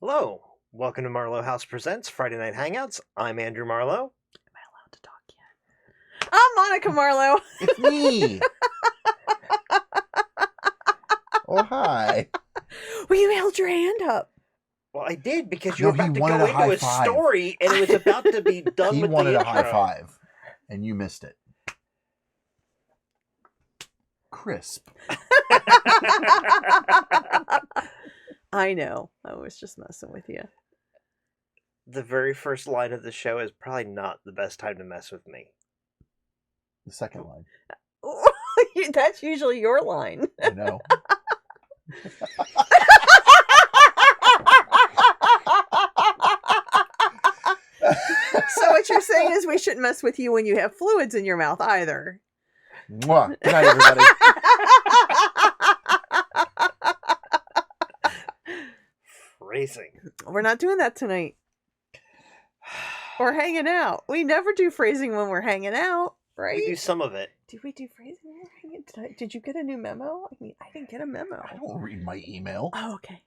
Hello, welcome to Marlowe House Presents Friday Night Hangouts. I'm Andrew Marlowe. Am I allowed to talk yet? I'm Monica Marlowe. It's me. Oh, hi. Well, you held your hand up. Well, I did because you No, were about he to wanted go a into high a five. story and it was about to be done He with wanted the a high intro. five, and you missed it. Crisp. I know. I was just messing with you. The very first line of the show is probably not the best time to mess with me. The second line. That's usually your line. I know. So what you're saying is we shouldn't mess with you when you have fluids in your mouth either. Mwah. Good night, everybody. Phrasing. We're not doing that tonight. We're hanging out. We never do phrasing when we're hanging out, right? We do some of it. Did we do phrasing when we're hanging? Did you get a new memo? I mean, I didn't get a memo. I don't read my email. Oh, okay.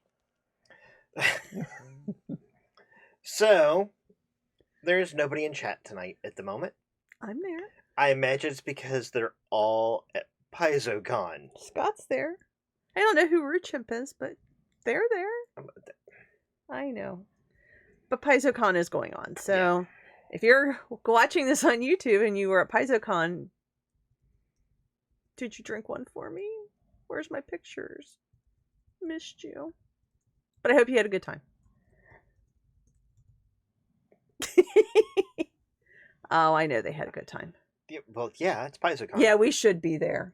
So, there's nobody in chat tonight at the moment. I'm there. I imagine it's because they're all at PaizoCon. Scott's there. I don't know who Rootchimp is, but they're there. I know. But PaizoCon is going on. So if you're watching this on YouTube and you were at PaizoCon, did you drink one for me? Where's my pictures? Missed you. But I hope you had a good time. Oh, I know they had a good time. Yeah, well, yeah, it's PaizoCon. Yeah, we should be there.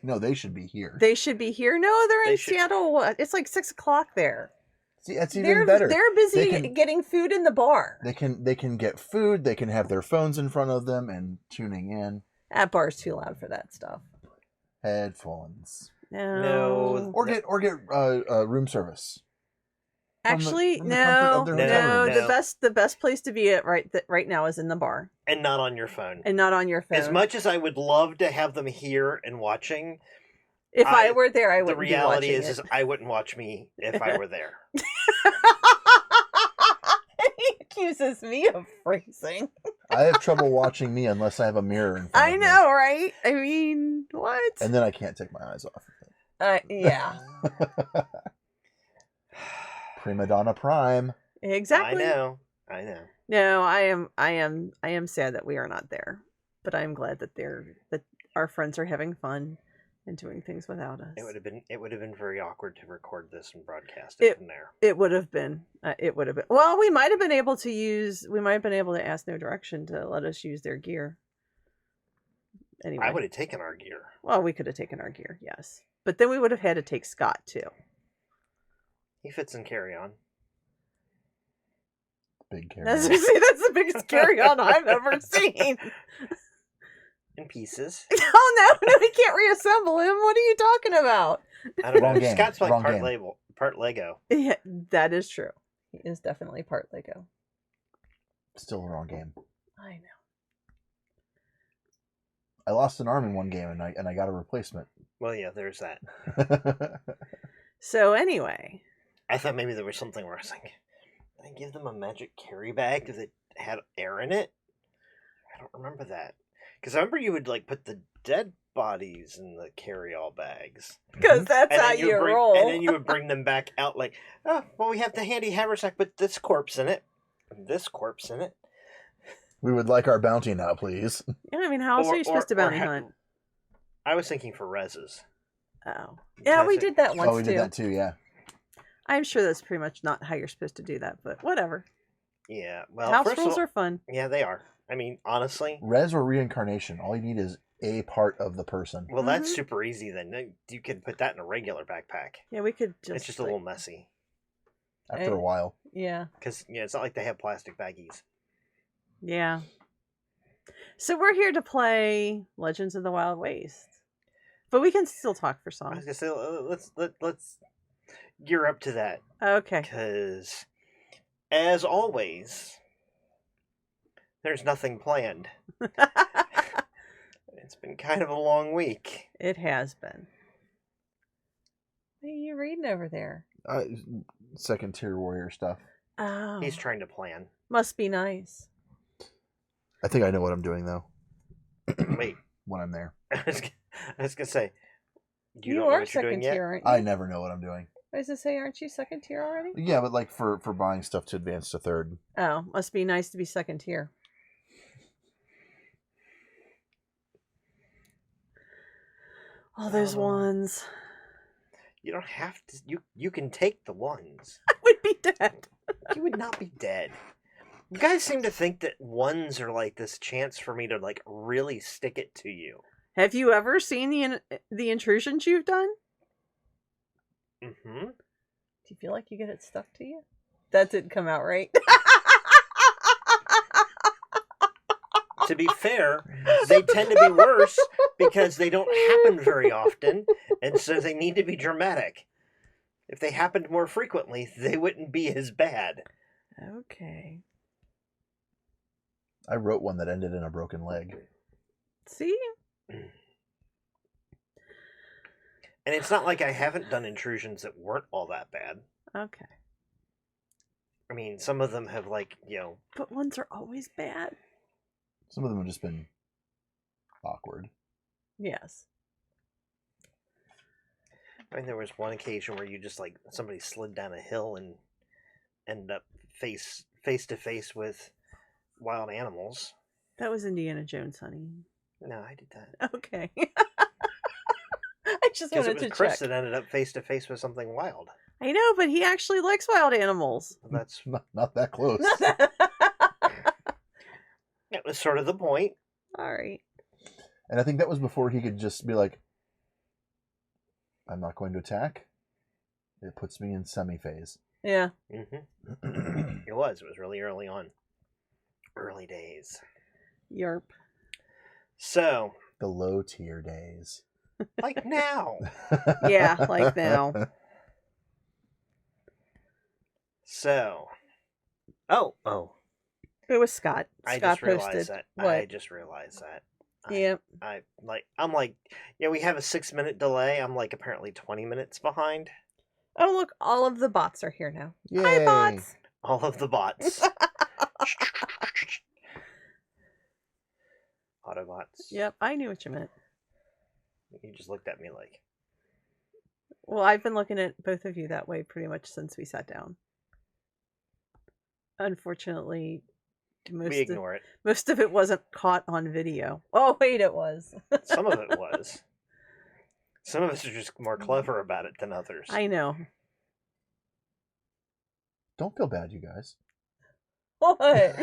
No, they should be here. They should be here. No, they're They in should. Seattle. What? It's like 6 o'clock there. See, that's even better. They're busy They can- getting food in the bar. They can get food. They can have their phones in front of them and tuning in. That bar's too loud for that stuff. Headphones. No. Or get room service. Actually, from the comfort of their no. hotel room. The best place to be at right now is in the bar And not on your phone. and not on your phone. As much as I would love to have them here and watching, if I were there, I the wouldn't reality be is watching I wouldn't watch me if I were there. it. He accuses me of phrasing. I have trouble watching me unless I have a mirror in front I of me. know, right? I mean, what? And then I can't take my eyes off Yeah, of it. Prima Donna Prime. exactly. I know. No, I am sad that we are not there, but I am glad that our friends are having fun and doing things without us. It would have been very awkward to record this and broadcast it from there. It would have been. Well, we might have been able to ask No Direction to let us use their gear. Anyway, I would have taken our gear. Well, we could have taken our gear, yes, but then we would have had to take Scott too. He fits in carry-on. Big carry. That's the biggest carry-on I've ever seen. In pieces. Oh no, we can't reassemble him. What are you talking about? I don't Wrong know. game. Scott's like Wrong part game. part Lego. Yeah, that is true. He is definitely part Lego. Still the wrong game. I know. I lost an arm in one game and I got a replacement. Well, yeah, there's that. So anyway, I thought maybe there was something where I was like, did I give them a magic carry bag that had air in it? I don't remember that. Because I remember you would like put the dead bodies in the carry-all bags. because that's And how then you would roll. And then you would bring them back out like, oh, well, we have the handy haversack, but this corpse in it. And this corpse in it. We would like our bounty now, please. Yeah, I mean, how else are you supposed to bounty hunt? I was thinking for reses. Oh, yeah, we did that once Oh, we too. did that too, yeah. I'm sure that's pretty much not how you're supposed to do that, but whatever. Yeah, well, House first of rules all, are fun. yeah, they are. I mean, honestly, Res or reincarnation. All you need is a part of the person. well, that's Mhm. super easy then. You can put that in a regular backpack. Yeah, we could just. It's just a little messy. After a while. Yeah, Because, it's not like they have plastic baggies. yeah. So we're here to play Legends of the Wild Waste, but we can still talk for I was songs. gonna say, let's gear up to that. Okay. Because, as always, there's nothing planned. It's been kind of a long week. It has been. What are you reading over there? second tier warrior stuff. Oh, He's trying to plan. must be nice. I think I know what I'm doing though. Wait, When I'm there, I was gonna say, you don't know are what you're doing second yet. tier, aren't you? I never know what I'm doing. I was to say, aren't you second tier already? Yeah, but like for buying stuff to advance to third. Oh, must be nice to be second tier. All those Oh. ones. You don't have to. You can take the ones. I would be dead. You would not be dead. You guys seem to think that ones are like this chance for me to like really stick it to you. Have you ever seen the intrusions you've done? Mm-hmm. Do you feel like you get it stuck to you? That didn't come out right. To be fair, they tend to be worse because they don't happen very often, and so they need to be dramatic. If they happened more frequently, they wouldn't be as bad. Okay. I wrote one that ended in a broken leg. See? And it's not like I haven't done intrusions that weren't all that bad. Okay. I mean, some of them have like, you know, But ones are always bad. Some of them have just been awkward. Yes. I mean, there was one occasion where you just like somebody slid down a hill and ended up face to face with wild animals. That was Indiana Jones, honey. No, I did that Okay. I just because it wanted was to Chris check. that ended up face to face with something wild. I know, but he actually likes wild animals. That's Not that close. that was sort of the point. All right. And I think that was before he could just be like, I'm not going to attack. It puts me in semi-phase. Yeah. Mm-hmm. It was really early on. Early days. Yerp. So, The low tier days. like now. Yeah, like now. So, oh. It was Scott. I Scott just realized posted. that. What? I just realized that. Yep. I'm like, yeah, we have a 6-minute delay. I'm like apparently 20 minutes behind. Oh, look, all of the bots are here now. Yay. Hi, bots. All of the bots. Autobots. Yep, I knew what you meant. You just looked at me like, Well, I've been looking at both of you that way pretty much since we sat down. Unfortunately, we ignore it. most of it wasn't caught on video. Oh, wait, it was. Some of it was. Some of us are just more clever about it than others. I know. Don't feel bad, you guys. What?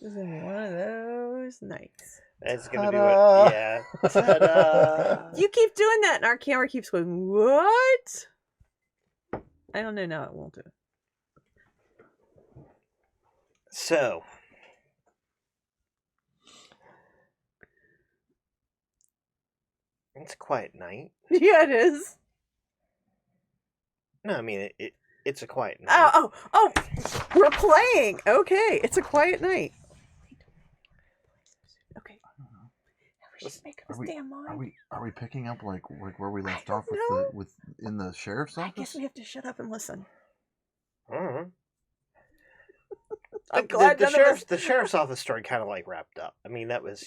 This is one of those nights. It's gonna be Ta-da. what? Yeah. Ta-da. You keep doing that, and our camera keeps going, what? I don't know. No, it won't do it. So, it's a quiet night. Yeah, it is. No, I mean it's a quiet night. Oh, we're playing. Okay, it's a quiet night. Okay. We should make up Are we- this damn mind. Are we picking up like where we left don't off with know. in the sheriff's I office? guess we have to shut up and listen. Mhm. I'm glad none of us. The sheriff's office story kind of like wrapped up. I mean, that was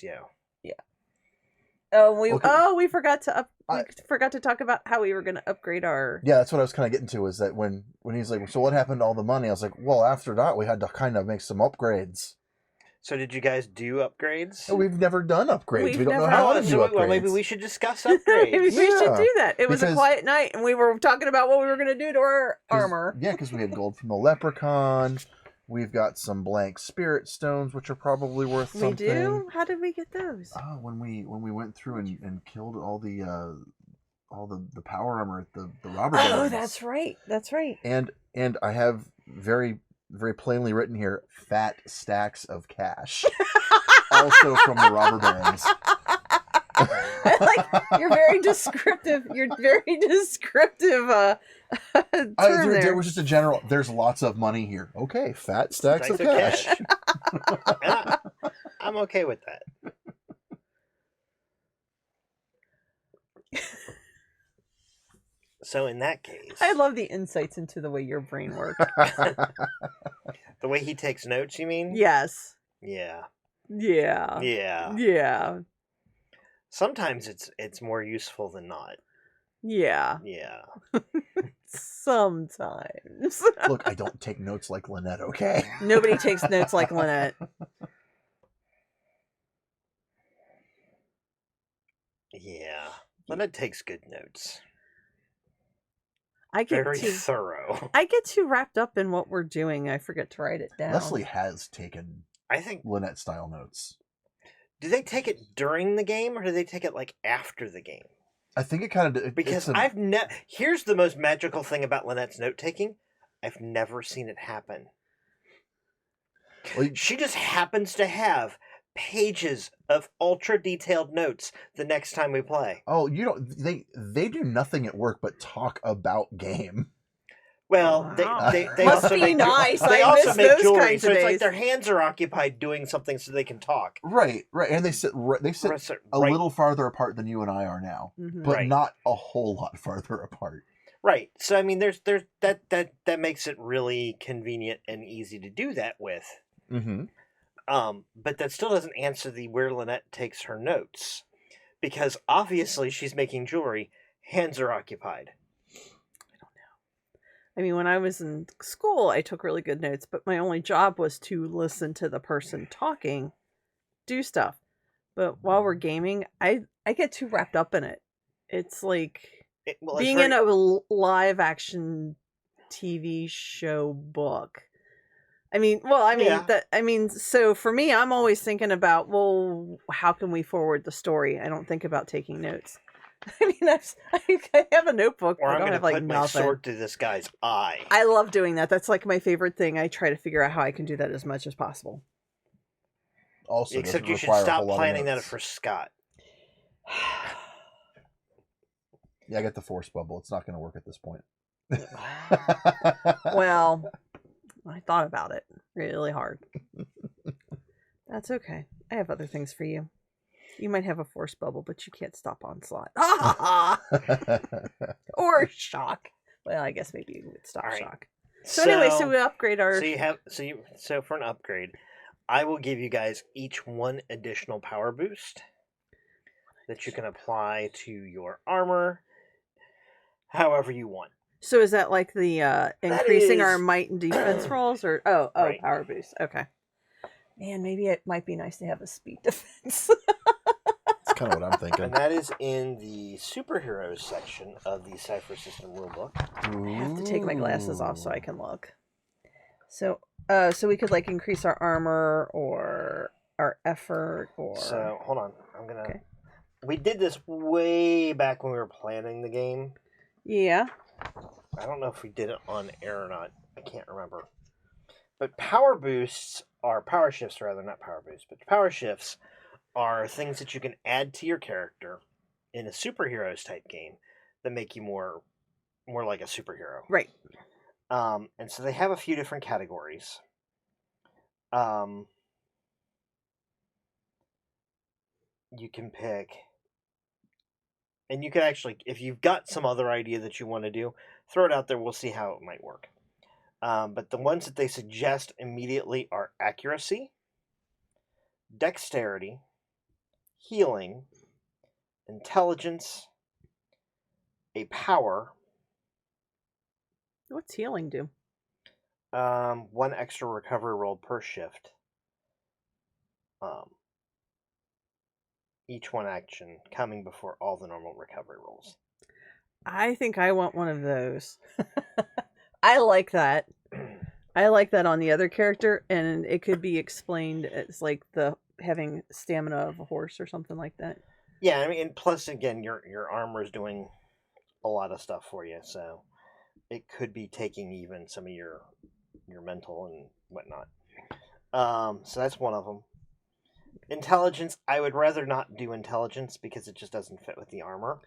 Oh, Okay. we forgot to I- forgot to talk about how we were going to upgrade our. Yeah, that's what I was kind of getting to. Is that when he's like, so what happened to all the money? I was like, well, after that, we had to kind of make some upgrades. So did you guys do upgrades? Oh, we've never done upgrades. We've we don't know never- how to Oh, do so upgrades. well, maybe we should discuss Maybe upgrades. we should Yeah, do that. It was a because- quiet night, and we were talking about what we were going to do to our armor. Yeah, because we had gold from the leprechaun. We've got some blank spirit stones, which are probably worth We something. do. How did we get those? Oh, when we went through and killed all the power armor at the robber Oh, barons. that's right. That's right. And I have very very plainly written here, fat stacks of cash, also from the robber barons. I like you're very descriptive. You're very descriptive. Term There there. was just a general. There's lots of money here. Okay, fat stacks of Stacks of cash. Yeah, I'm okay with that. So in that case, I love the insights into the way your brain works. the way he takes notes. You mean? Yes. Yeah. Yeah. Yeah. Yeah. Sometimes it's more useful than not. Yeah. Yeah. Sometimes. Look, I don't take notes like Lynette, okay? Nobody takes notes like Lynette. Yeah. Lynette takes good notes. I get Very too thorough. I get too wrapped up in what we're doing. I forget to write it down. Leslie has taken I think. Lynette style notes. Do they take it during the game, or do they take it like after the game? I think it kind of Because I've never. Here's the most magical thing about Lynette's note taking. I've never seen it happen. Well, She just happens to have pages of ultra detailed notes the next time we play. oh, you don't. They do nothing at work but talk about game. Well, Wow. they Must also be make nice. they I also miss make those jewelry, kinds so of it's like days. their hands are occupied doing something so they can talk. Right, and they sit a Right. little farther apart than you and I are now, Mhm. but Right. not a whole lot farther apart. Right. So I mean, there's that makes it really convenient and easy to do that with. Mm-hmm. But that still doesn't answer the where Lynette takes her notes, because obviously she's making jewelry. Hands are occupied. I mean, when I was in school, I took really good notes, but my only job was to listen to the person talking, do stuff. But while we're gaming, I get too wrapped up in it. It's like It's being very- in a live action TV show book. So for me, I'm always thinking about, well, how can we forward the story? I don't think about taking notes. I mean, I have a notebook, Or but I I'm don't going to have like put my nothing. sword to this guy's eye. I love doing that. That's like my favorite thing. I try to figure out how I can do that as much as possible. Also, Except doesn't you should require a stop whole lot of planning that notes. for Scott. Yeah, I got the force bubble. It's not going to work at this point. Well, I thought about it really hard. That's okay. I have other things for you. You might have a force bubble, but you can't stop Onslaught. Or Shock. Well, I guess maybe you would stop All right. Shock. So anyway, so we upgrade our... So for an upgrade, I will give you guys each one additional power boost that you can apply to your armor however you want. So is that like the increasing our is- might and defense rolls, or Right. power boost? Okay. Man, maybe it might be nice to have a speed defense. That's kind of what I'm thinking. And that is in the superheroes section of the Cypher System rulebook. I have to take my glasses off so I can look. So we could like increase our armor or our effort or. So hold on, I'm gonna. Okay. We did this way back when we were planning the game. Yeah. I don't know if we did it on air or not. I can't remember. But power shifts, but power shifts are things that you can add to your character in a superheroes type game that make you more like a superhero. Right. And so they have a few different categories. You can pick, and you can actually, if you've got some other idea that you want to do, throw it out there. We'll see how it might work. But the ones that they suggest immediately are accuracy, dexterity, healing, intelligence, a power. What's healing do? One extra recovery roll per shift. Each one action coming before all the normal recovery rolls. I think I want one of those. I like that. I like that on the other character, and it could be explained as like the having stamina of a horse or something like that. Yeah, I mean, and plus again, your armor is doing a lot of stuff for you, so it could be taking even some of your mental and whatnot. So that's one of them. Intelligence, I would rather not do intelligence because it just doesn't fit with the armor.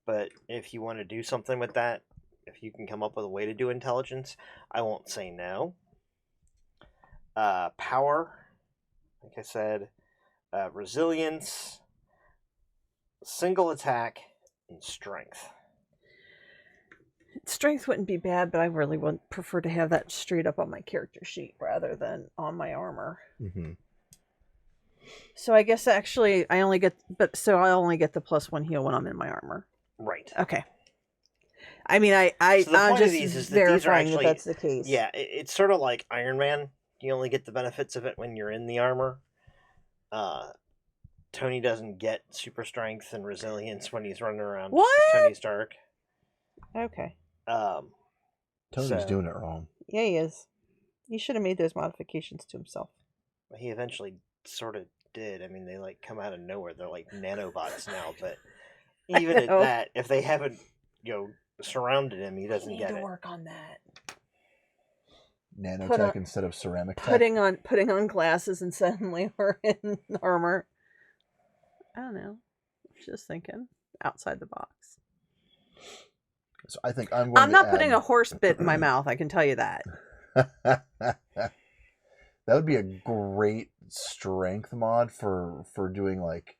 But if you want to do something with that, if you can come up with a way to do intelligence, I won't say no. Power, like I said, resilience, single attack, and strength. Strength wouldn't be bad, but I really would prefer to have that straight up on my character sheet rather than on my armor. Mm-hmm. So I guess actually I only get the +1 heal when I'm in my armor. Right. Okay. I mean, So the I'm point of just these is that these are verifying actually, that that's the case. yeah, it's sort of like Iron Man. You only get the benefits of it when you're in the armor. Tony doesn't get super strength and resilience when he's running around. What? Just 'cause Tony Stark. Okay. Tony's So- doing it wrong. Yeah, he is. He should have made those modifications to himself. He eventually sort of did. I mean, they like come out of nowhere. They're like nanobots now, but even at know. that, if they haven't, surrounded him, he doesn't get it. work on that. Nanotech instead of ceramic tech. Putting on glasses and suddenly we're in armor. I don't know. Just thinking outside the box. So I think I'm not putting a horse bit in my mouth. I can tell you that. That would be a great strength mod for doing like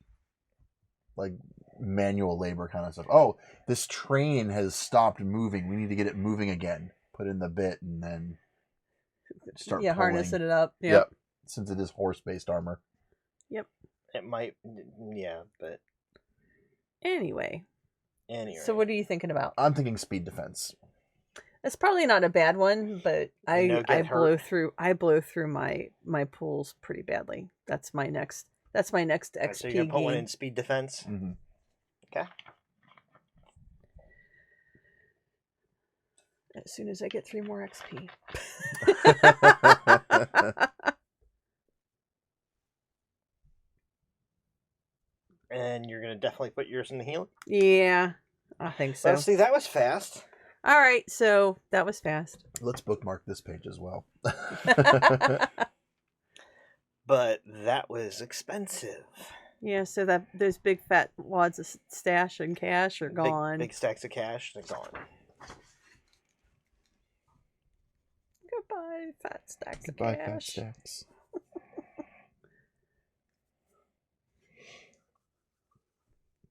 manual labor kind of stuff. Oh, this train has stopped moving. We need to get it moving again. Put in the bit and then start pulling. Harnessing it up. Yep. Since it is horse-based armor. Yep. It might, yeah, but Anyway. anyway. What are you thinking about? I'm thinking speed defense. It's probably not a bad one, but I get blow hurt. through my pools pretty badly. That's my next XP Alright, so you're gonna put one gain. in speed defense. Mm-hmm. Okay. As soon as I get 3 more XP. And you're gonna definitely put yours in the healing. Yeah, I think so. Well, see, that was fast. All right, so that was fast. Let's bookmark this page as well. But that was expensive. Yeah, so that those big fat wads of stash and cash are gone. Big stacks of cash, they're gone. Goodbye, fat stacks of Goodbye, cash. fat stacks.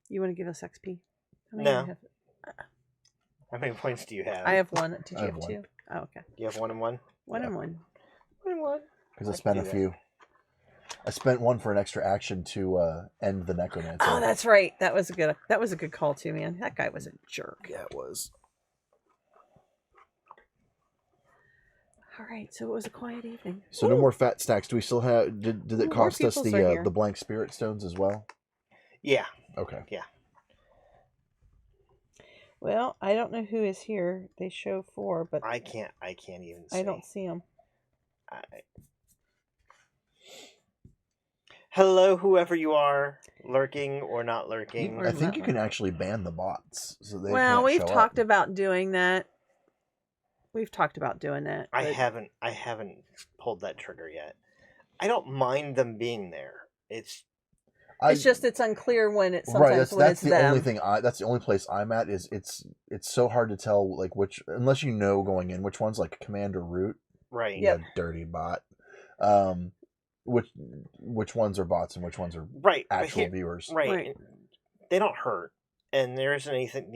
You want to give us XP? How many No. do you How many points do you have? I have 1. Did you I have have 2? Oh, okay. You have 1 and 1? 1 Yeah. and 1. 1 and 1. Because I I spent can a do that. few. I spent one for an extra action to end the necromancer. Oh, that's right. That was a good call too, man. That guy was a jerk. Yeah, it was. All right, so it was a quiet evening. So no more fat stacks. Do we still have? Did it More cost us peoples are here. the blank spirit stones as well? Yeah. Okay. Well, I don't know who is here. They show 4, but I can't even see. I don't see them. Hello, whoever you are, lurking or not lurking. Or I think not you can actually ban the bots, so they Well, can't we've show talked up. about doing that. We've talked about doing that. I but- haven't pulled that trigger yet. I don't mind them being there. It's It's unclear when it's sometimes Right, that's when it's the them. only thing. That's the only place I'm at. Is it's so hard to tell like which, unless you know going in which one's like Commander Root. right. Yep. You dirty bot. Which ones are bots and which ones are Right. but actual here- viewers. Right. Right. They don't hurt, and there isn't anything.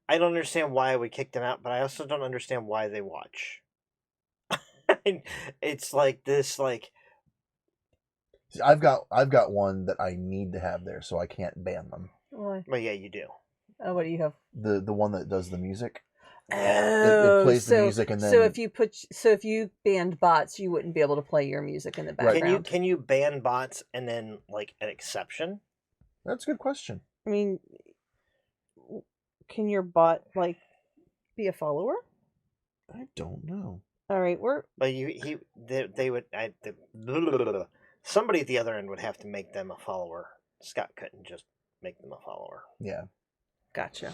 I don't understand why we kicked them out, but I also don't understand why they watch. It's like this, like See, I've got one that I need to have there, so I can't ban them. Why? well, yeah, you do. Oh, what do you have? The one that does the music. Oh, it plays the so, music and then so if you banned bots, you wouldn't be able to play your music in the Right. background. Can you ban bots and then like an exception? That's a good question. I mean, can your bot like be a follower? I don't know. All right, But they would somebody at the other end would have to make them a follower. Scott couldn't just make them a follower, Yeah, gotcha.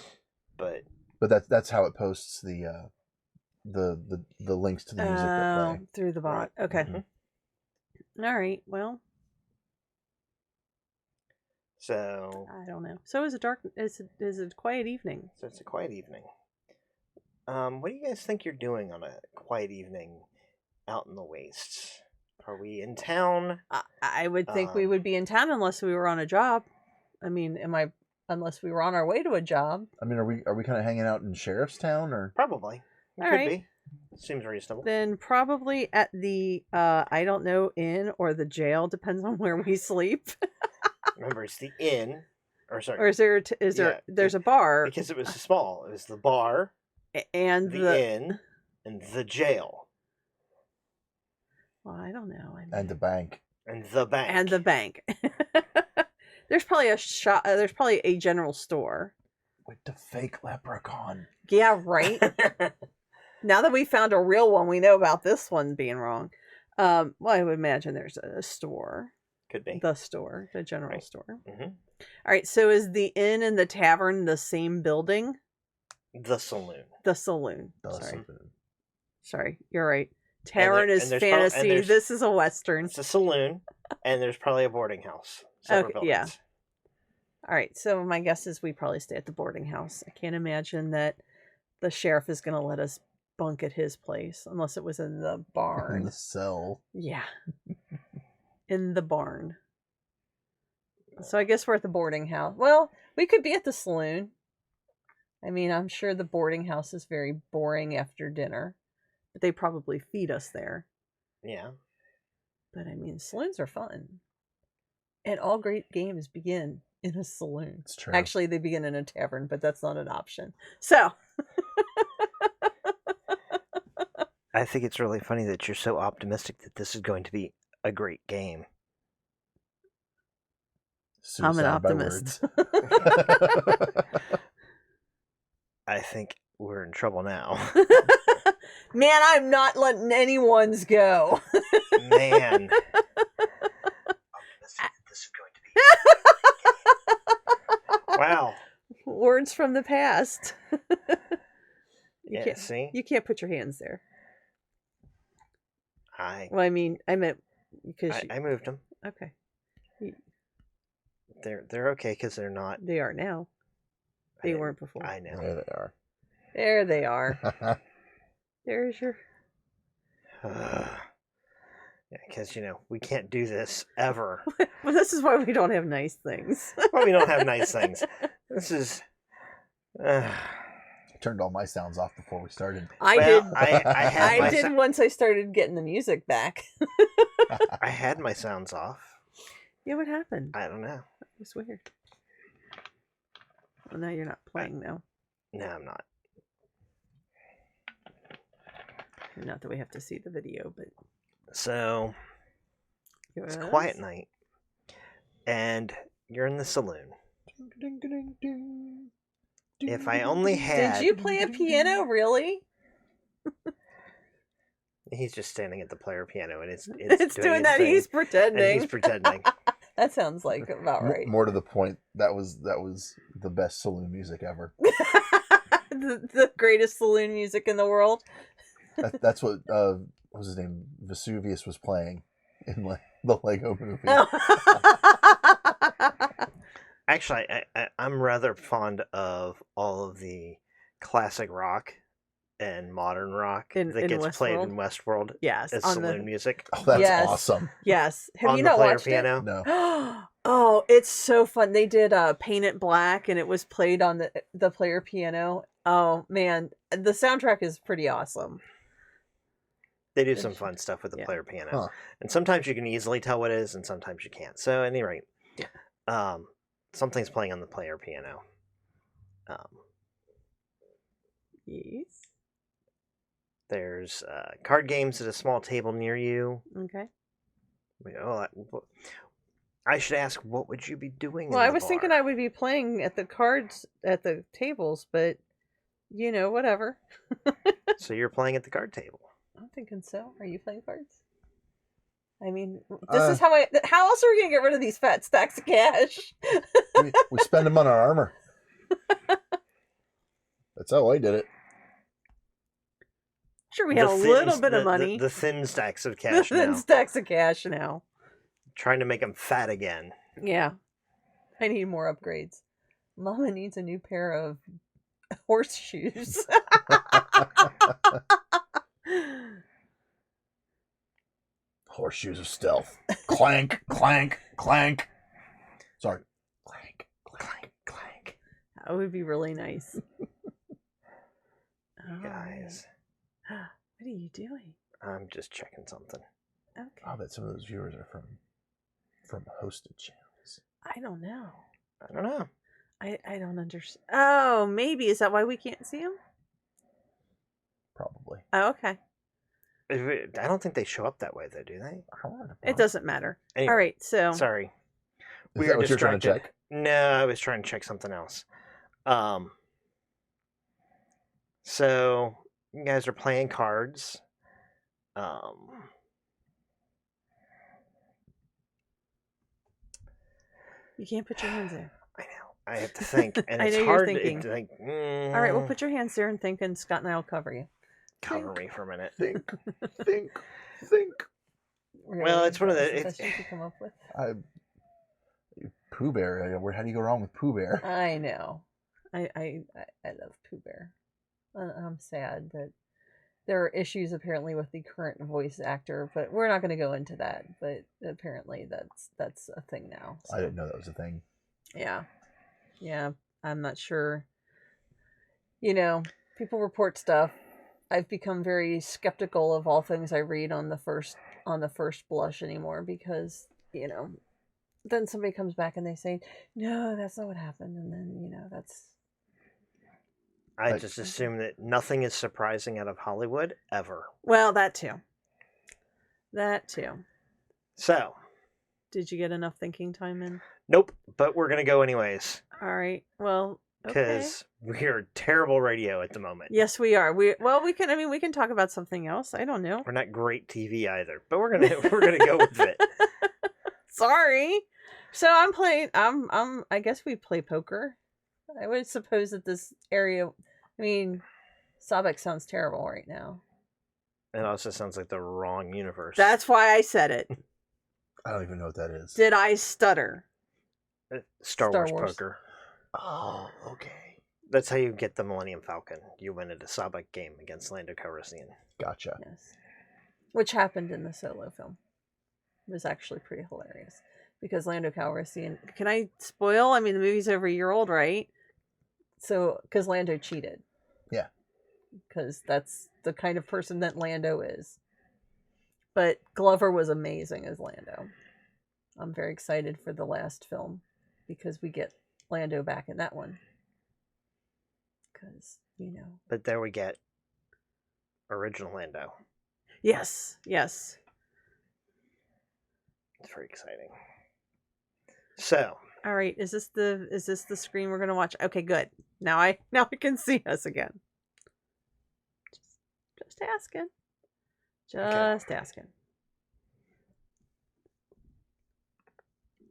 but but that's how it posts the links to the music that play. Through the bot. Right. Okay. Mhm. All right. Well, so I don't know. So it's a quiet evening. it's a quiet evening. What do you guys think you're doing on a quiet evening out in the wastes? Are we in town? I would think we would be in town unless we were on a job. I mean, am I unless we were on our way to a job. I mean, are we kind of hanging out in Sheriff's Town or? Probably. It All could right. be. Seems reasonable. Then probably at the I don't know, inn or the jail, depends on where we sleep. Remember, it's the inn, or sorry, Or is there there's a bar because it was small. It was the bar, and the inn, and the jail, well, I don't know. And the bank. and the bank. And the bank. There's probably a shop. There's probably a general store. With the fake leprechaun. Yeah, right. Now that we found a real one, we know about this one being wrong. Well, I would imagine there's a store. Could be. The store, the general Right. store. Mm-hmm. All right. So is the inn and the tavern the same building? The saloon. The saloon. The Sorry. saloon. Sorry, you're right. Tavern and is there's fantasy. This is a western. It's a saloon, and there's probably a boarding house. Separate Okay, yeah. buildings. All right. So my guess is we probably stay at the boarding house. I can't imagine that the sheriff is going to let us bunk at his place unless it was in the In barn. the cell. Yeah. In the barn. So I guess we're at the boarding house. Well, we could be at the saloon. I mean, I'm sure the boarding house is very boring after dinner, but they probably feed us there. Yeah. But I mean, saloons are fun. And all great games begin in a saloon. It's true. Actually, they begin in a tavern, but that's not an option. So, I think it's really funny that you're so optimistic that this is going to be a great game. I'm an Suicide by optimist. words. I think we're in trouble now. Man, I'm not letting anyone's go. Man. This is going to be. Wow. Words from the past. Yeah, see? You can't put your hands there. I Well, I mean, I meant because I moved them. okay, They're okay because they're not. they are now. They weren't before. I know. There they are. There they are. There's your. Yeah, because we can't do this ever. Well, this is why we don't have nice things. Well, we don't have nice things. This is. Turned all my sounds off before we started. I Well, did. I had my I did once I started getting the music back. I had my sounds off. Yeah, what happened? I don't know. It was weird. Well, now you're not playing now. No, I'm not. Not that we have to see the video, but So it's a quiet night, and you're in the saloon. If I only had. Did you play a piano? Really? He's just standing at the player piano, and it's It's doing its that. thing, He's pretending. and he's pretending. That sounds like about right. More to the point, that was the best saloon music ever. the greatest saloon music in the world. That's what was his name? Vesuvius was playing in the Lego movie. Actually, I'm rather fond of all of the classic rock and modern rock In that gets played Westworld? in Westworld Yes, as on saloon the music Oh, that's Yes. awesome. yes. Have on you the not player watched piano. No. it? Oh, it's so fun. They did Paint It Black, and it was played on the player piano. Oh man, the soundtrack is pretty awesome. They do some fun stuff with the Yeah. player piano, Huh. and sometimes you can easily tell what it is, and sometimes you can't. So, at any rate, something's playing on the player piano. Yes. There's card games at a small table near you. Okay. I should ask, what would you be doing? Well, in I the was thinking bar? I would be playing at the cards at the tables, but whatever. So you're playing at the card table. I'm thinking so. Are you playing cards? I mean, this is how else are we gonna get rid of these fat stacks of cash? we spend them on our armor. That's how I did it. Sure, we have a little bit of money. The thin stacks of cash Thin now. stacks of cash now. Trying to make them fat again. Yeah. I need more upgrades. Mama needs a new pair of horseshoes. Horseshoes of stealth. Clank, clank, clank. Sorry. Clank, clank, clank. That would be really nice. Guys. What are you doing? I'm just checking something. Okay. I bet some of those viewers are from hosted channels. I don't know. I don't know. I don't understand. Oh, maybe. Is that why we can't see them? Probably. Oh, okay. I don't think they show up that way, though, do they? It doesn't matter. Anyway, all right, so. Sorry. Is that what you're trying to check? No, I was trying to check something else. So you guys are playing cards. You can't put your hands there. I know. I have to think, and I it's know hard you're thinking. to think. All right, well, put your hands there and think, and Scott and I will cover you. Cover me for a minute. Think. Really? Well, it's one of the. That's It's, the best you could come up with. Pooh Bear. How do you go wrong with Pooh Bear? I know. I love Pooh Bear. I'm sad that there are issues apparently with the current voice actor, but we're not going to go into that. But apparently that's a thing now. So. I didn't know that was a thing. Yeah. I'm not sure. You know, people report stuff. I've become very skeptical of all things I read on the first blush anymore because, you know, then somebody comes back and they say, no, that's not what happened. And then, you know, that's. I just assume that nothing is surprising out of Hollywood ever. Well, that too. So. Did you get enough thinking time in? Nope, but we're going to go anyways. All right. Well, because we're terrible radio at the moment. Yes, we are. We can talk about something else. I don't know. We're not great TV either, but we're gonna go with it. Sorry. So I'm playing. I guess we play poker. I would suppose that this area. I mean, Sobek sounds terrible right now. It also sounds like the wrong universe. That's why I said it. I don't even know what that is. Did I stutter? Star Wars poker. Oh, okay. That's how you get the Millennium Falcon. You win at a Sobek game against Lando Calrissian. Gotcha. Yes. Which happened in the Solo film. It was actually pretty hilarious. Because Lando Calrissian... Can I spoil? I mean, the movie's over a year old, right? So, because Lando cheated. Yeah. Because that's the kind of person that Lando is. But Glover was amazing as Lando. I'm very excited for the last film. Because we get Lando back in that one. Because, you know. But there we get original Lando. Yes. It's very exciting. So. All right. Is this the screen we're gonna watch? Okay, good. Now I can see us again. Just asking. Asking.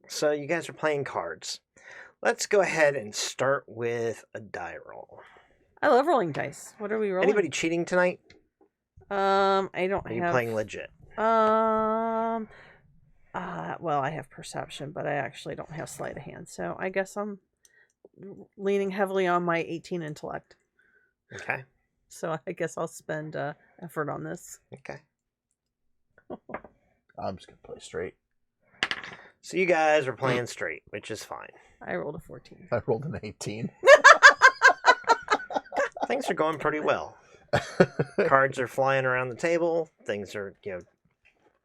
So you guys are playing cards. Let's go ahead and start with a die roll. I love rolling dice. What are we rolling? Anybody cheating tonight? I don't have. Are you playing legit? Well, I have perception, but I actually don't have sleight of hand. So I guess I'm leaning heavily on my 18 intellect. Okay. So I guess I'll spend effort on this. Okay. I'm just gonna play straight. So you guys are playing straight, which is fine. I rolled a 14. I rolled an 18. Things are going pretty well. Cards are flying around the table. Things are,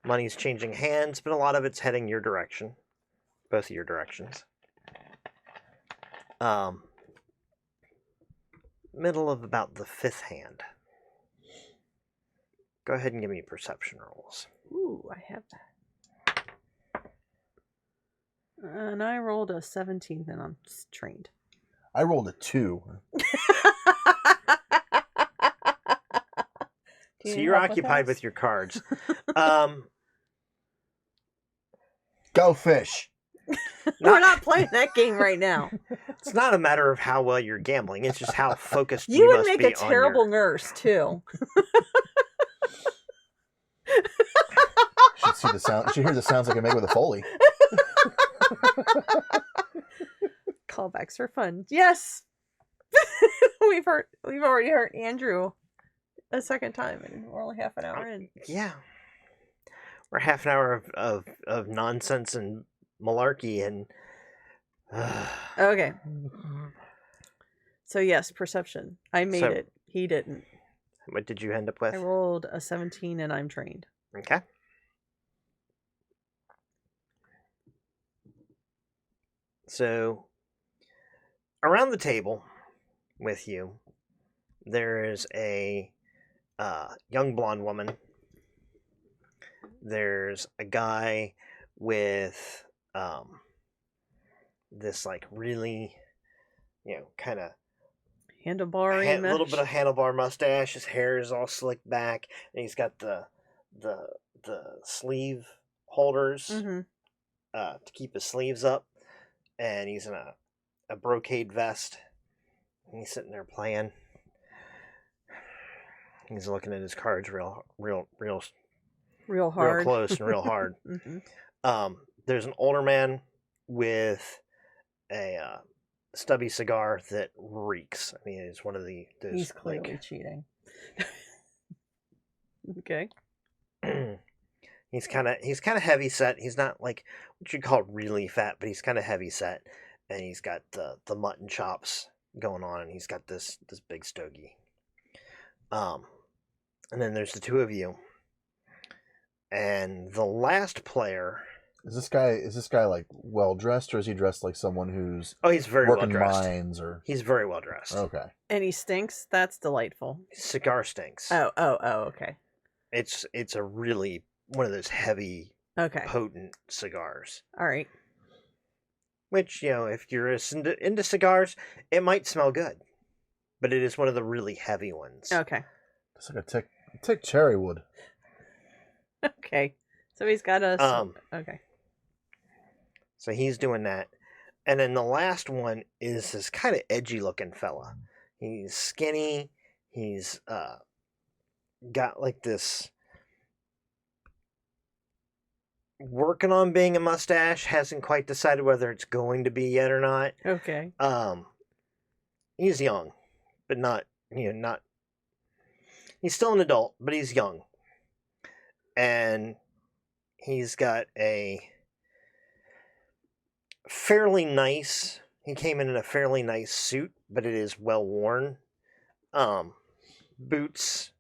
money's changing hands, but a lot of it's heading your direction. Both of your directions. Middle of about the fifth hand. Go ahead and give me perception rolls. Ooh, I have that. And I rolled a 17, and I'm trained. I rolled a 2. So you're occupied with your cards. Go fish. We're not playing that game right now. It's not a matter of how well you're gambling. It's just how focused you would must make be a terrible nurse, too. Should see the sound. Should hear the sounds like I make with a Foley. Callbacks are fun. Yes. We've already heard Andrew a second time, and we're only half an hour in. Yeah. We're half an hour of nonsense and malarkey and Okay. So yes, perception. I made So- it. He didn't. What did you end up with? I rolled a 17 and I'm trained. Okay. So, around the table with you, there is a young blonde woman. There's a guy with this like really, kind of Handlebar. little bit of handlebar mustache. His hair is all slicked back, and he's got the sleeve holders Mm-hmm. To keep his sleeves up, and he's in a brocade vest. And he's sitting there playing. He's looking at his cards real hard. close and real hard. Mm-hmm. There's an older man with a stubby cigar that reeks. I mean, it's one of those. He's clearly cheating. Okay. He's kind of heavy set. He's not like what you'd call really fat, but he's kind of heavy set, and he's got the mutton chops going on, and he's got this big stogie. And then there's the two of you, and the last player. Is this guy like well dressed, or is he dressed like someone who's He's very well working dressed. mines? Or He's very well dressed. okay, And he stinks. That's delightful. His cigar stinks. Oh. Okay. It's a really one of those heavy, Okay. potent cigars. All right. Which, if you're into cigars, it might smell good. But it is one of the really heavy ones. Okay. it's like a tick cherry wood. Okay. So he's got a. Okay. So he's doing that. And then the last one is this kind of edgy looking fella. He's skinny. He's got like this working on being a mustache. Hasn't quite decided whether it's going to be yet or not. Okay. He's young, but not he's still an adult, but he's young. And he's got he came in a fairly nice suit, but it is well worn. Boots.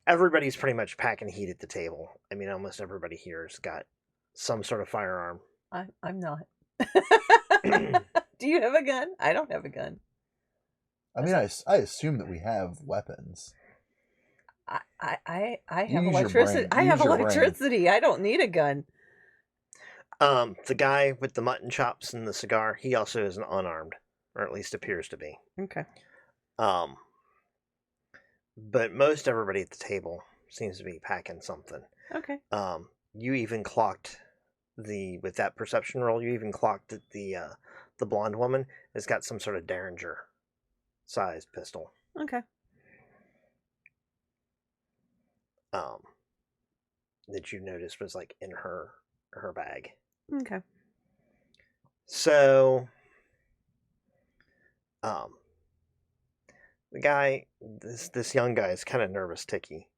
Everybody's pretty much packing heat at the table. I mean, almost everybody here's got some sort of firearm. I'm not. Do you have a gun? I don't have a gun. I mean, I assume that we have weapons. I have Use your electricity. brain. I have Use your brain. electricity. I don't need a gun. The guy with the mutton chops and the cigar, he also is unarmed, or at least appears to be. Okay. But most everybody at the table seems to be packing something. Okay. You even clocked with that perception roll. You even clocked that the blonde woman has got some sort of Derringer sized pistol. Okay. That you noticed was like in her bag. Okay. So, the guy, this young guy is kind of nervous, ticky.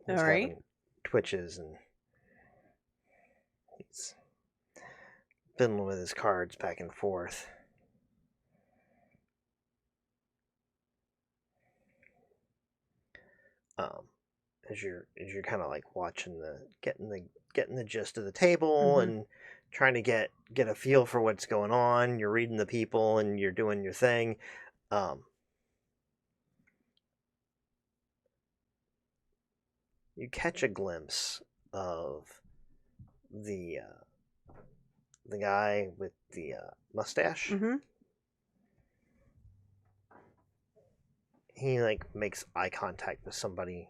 He's All right. having twitches, and he's fiddling with his cards back and forth. As you're kind of like watching getting the gist of the table Mhm. and trying to get a feel for what's going on. You're reading the people and you're doing your thing. You catch a glimpse of the guy with the mustache. Mm-hmm. He like makes eye contact with somebody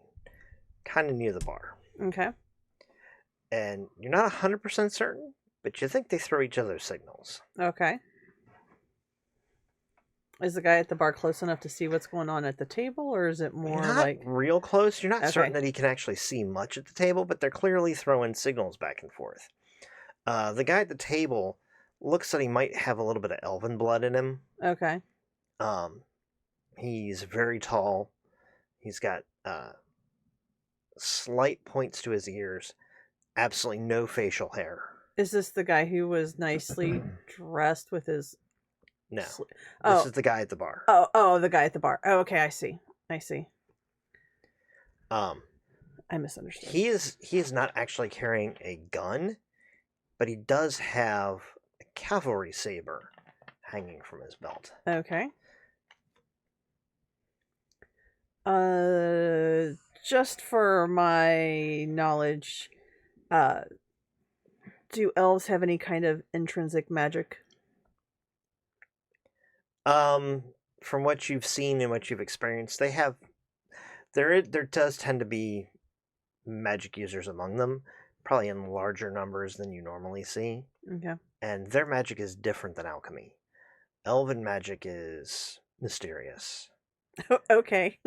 kind of near the bar. Okay. And you're not 100% certain, but you think they throw each other signals. Okay. Is the guy at the bar close enough to see what's going on at the table, or is it more Not like real close. You're not certain Okay. that he can actually see much at the table, but they're clearly throwing signals back and forth. The guy at the table looks like he might have a little bit of elven blood in him. okay? He's very tall. He's got slight points to his ears. Absolutely no facial hair. Is this the guy who was nicely dressed with his No. Oh. This is the guy at the bar. Oh, the guy at the bar. Oh, okay, I see. I misunderstood. He is not actually carrying a gun, but he does have a cavalry saber hanging from his belt. Okay. Just for my knowledge, do elves have any kind of intrinsic magic? From what you've seen and what you've experienced, they have. There does tend to be magic users among them, probably in larger numbers than you normally see. Okay. And their magic is different than alchemy. Elven magic is mysterious. Okay.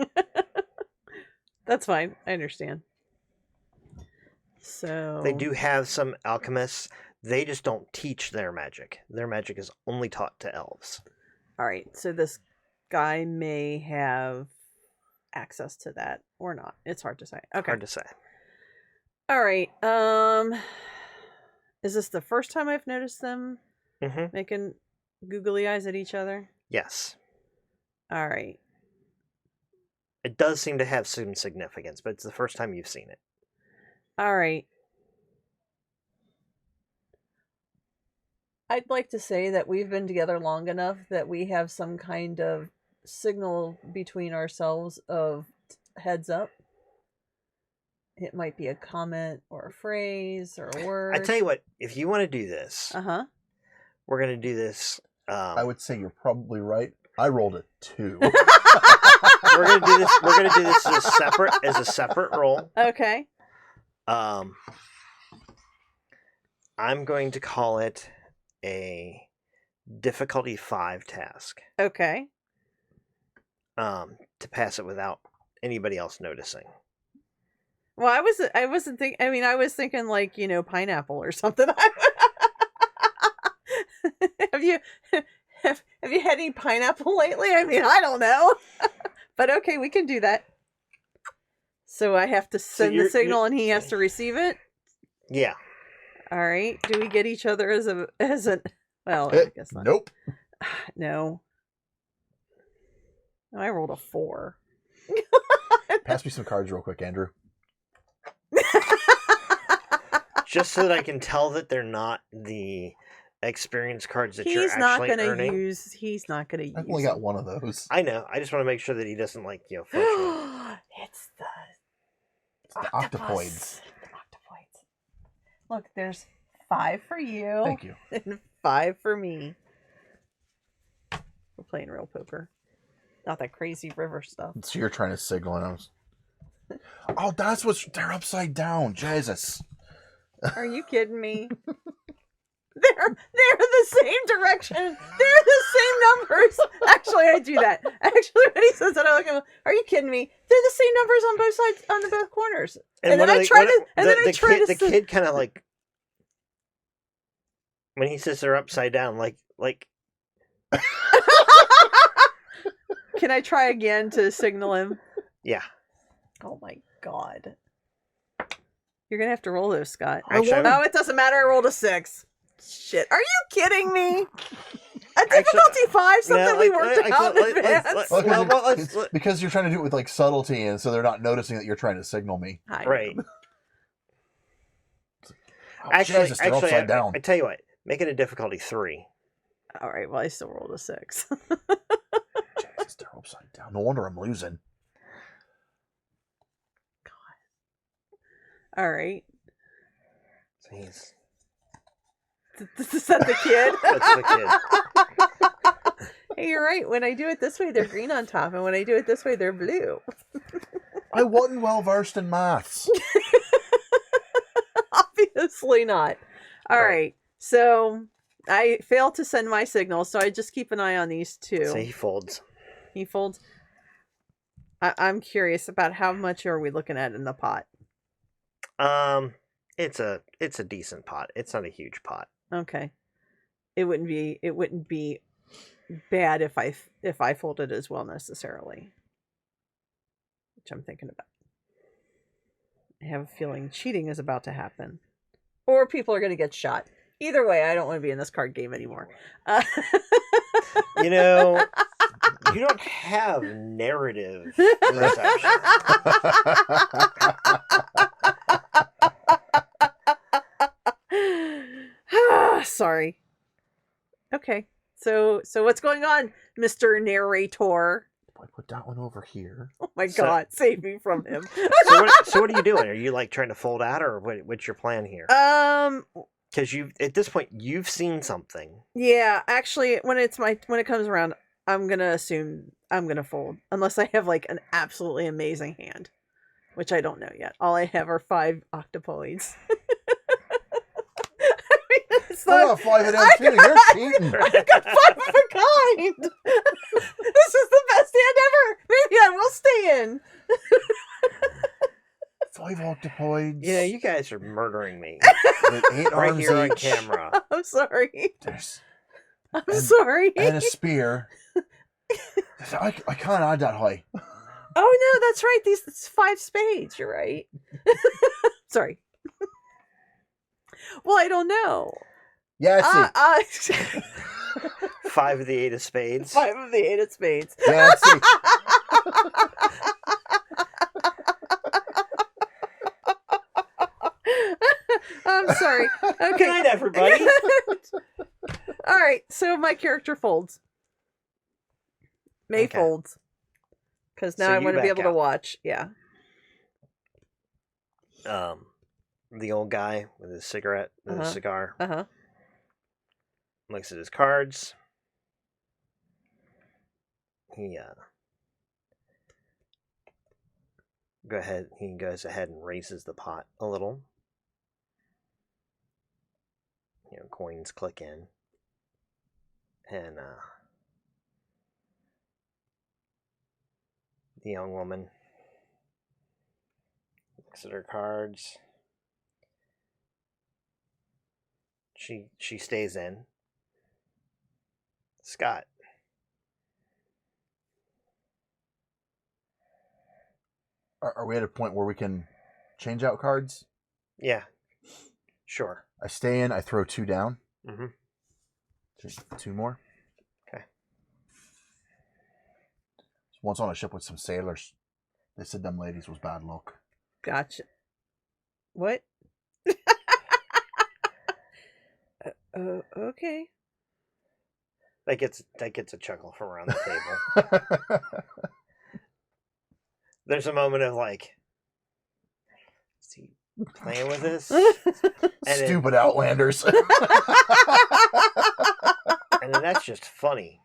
That's fine. I understand. So They do have some alchemists. They just don't teach their magic. Their magic is only taught to elves. All right. So this guy may have access to that or not. It's hard to say. Okay. Hard to say. All right. Is this the first time I've noticed them making googly eyes at each other? Yes. All right. It does seem to have some significance, but it's the first time you've seen it. All right. I'd like to say that we've been together long enough that we have some kind of signal between ourselves of heads up. It might be a comment or a phrase or a word. I tell you what, if you want to do this, we're going to do this. I would say you're probably right. I rolled a 2. We're going to do this. We're going to do this as a separate roll. Okay. I'm going to call it a difficulty 5 task. Okay. To pass it without anybody else noticing. Well, I wasn't thinking. I mean, I was thinking like, you know, pineapple or something. Have you had any pineapple lately? I mean, I don't know. But okay, we can do that. So I have to send the signal and he has to receive it? Yeah. All right. Do we get each other as an well, I guess not. Nope. No. I rolled a 4. Pass me some cards real quick, Andrew. Just so that I can tell that they're not the experience cards that you're actually earning. He's not going to use. I've only got one of those. I know. I just want to make sure that he doesn't It's the octopoids. The octopoids. Look, there's 5 for you. Thank you. And 5 for me. We're playing real poker. Not that crazy river stuff. So you're trying to signal and I was... Oh, that's what's... They're upside down. Jesus. Are you kidding me? They're the same direction. They're the same numbers. Actually, I do that. Actually, when he says that, I look at him. Are you kidding me? They're the same numbers on both sides, on the both corners. And then I try to. The kid kind of like when he says they're upside down, like. Can I try again to signal him? Yeah. Oh my god. You're gonna have to roll those, Scott. Actually, no, it doesn't matter. I rolled a 6. Shit. Are you kidding me? A difficulty 5? Something we worked out in advance? Because you're trying to do it with like subtlety, and so they're not noticing that you're trying to signal me. Right. Jesus, they're upside down. I tell you what, make it a difficulty 3. All right. Well, I still rolled a 6. Jesus, they're upside down. No wonder I'm losing. God. All right. Jeez. Is that the kid? That's the kid. Hey, you're right. When I do it this way, they're green on top, and when I do it this way, they're blue. I wasn't well versed in maths. Obviously not. All right. So I failed to send my signal, so I just keep an eye on these two. So he folds. He folds. I'm curious about how much are we looking at in the pot? It's a decent pot. It's not a huge pot. Okay. It wouldn't be bad if I folded as well necessarily. Which I'm thinking about. I have a feeling cheating is about to happen. Or people are going to get shot. Either way, I don't want to be in this card game anymore. You know, you don't have narrative perception. Sorry. Okay. So what's going on, Mr. Narrator? I put that one over here. Oh my God, save me from him. So what are you doing? Are you like trying to fold out, or what's your plan here? Because at this point you've seen something. Yeah, actually, when it comes around, I'm gonna assume I'm gonna fold, unless I have like an absolutely amazing hand, which I don't know yet. All I have are 5 octopoids. I got 5 of them too. You're cheating. I've got 5 of a kind. This is the best hand ever. Maybe I will stay in. 5 octopoids. Yeah, you guys are murdering me. With 8 right arms here on each. camera. I'm sorry. I'm and, sorry. And a spear. I can't add that high. Oh no, that's right. It's 5 spades. You're right. Sorry. Well, I don't know. Yeah, it's 5 of the 8 of spades. 5 of the 8 of spades. Yeah, that's it. I'm sorry. Okay. Good night, everybody. All right, so my character folds. May folds. Because now So I you want to be back able to out. watch. Yeah. The old guy with his cigarette and his cigar Uh-huh. looks at his cards. He goes ahead and raises the pot a little. You know, coins click in. And the young woman looks at her cards. She stays in. Scott. Are we at a point where we can change out cards? Yeah. Sure. I stay in, I throw 2 down. Mm-hmm. Just 2 more. Okay. Once on a ship with some sailors. They said them ladies was bad luck. Gotcha. What? Okay. That gets a chuckle from around the table. There's a moment of like, is he playing with this? Stupid Outlanders. And then that's just funny.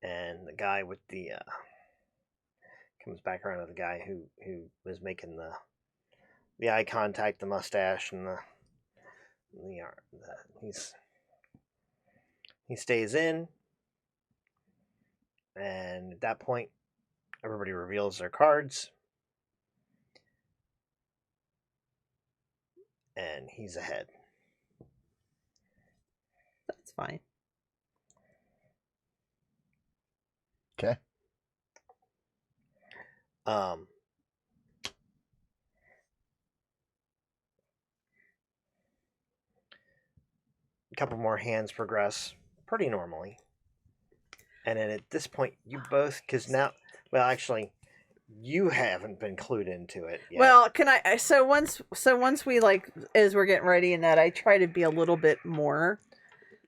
And the guy with the comes back around to the guy who was making the eye contact, the mustache, and he stays in, and at that point, everybody reveals their cards, and he's ahead. That's fine. Okay. A couple more hands progress pretty normally. And then at this point, you both, because now, well, actually, you haven't been clued into it yet. Well, can I? So once we like, as we're getting ready and that, I try to be a little bit more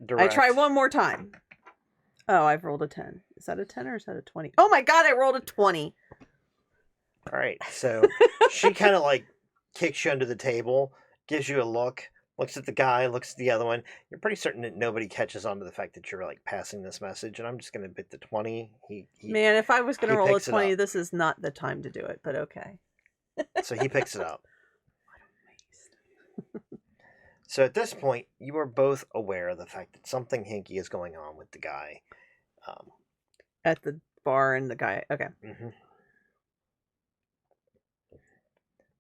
direct. I try one more time. Oh, I've rolled a 10. Is that a 10 or is that a 20? Oh my God, I rolled a 20. All right, so she kind of like kicks you under the table, gives you a look, looks at the guy, looks at the other one. You're pretty certain that nobody catches on to the fact that you're like passing this message, and I'm just going to bet the 20. Man, if I was going to roll a 20, this is not the time to do it, but okay. So he picks it up. So at this point, you are both aware of the fact that something hinky is going on with the guy. At the bar and the guy. Okay. Mm-hmm.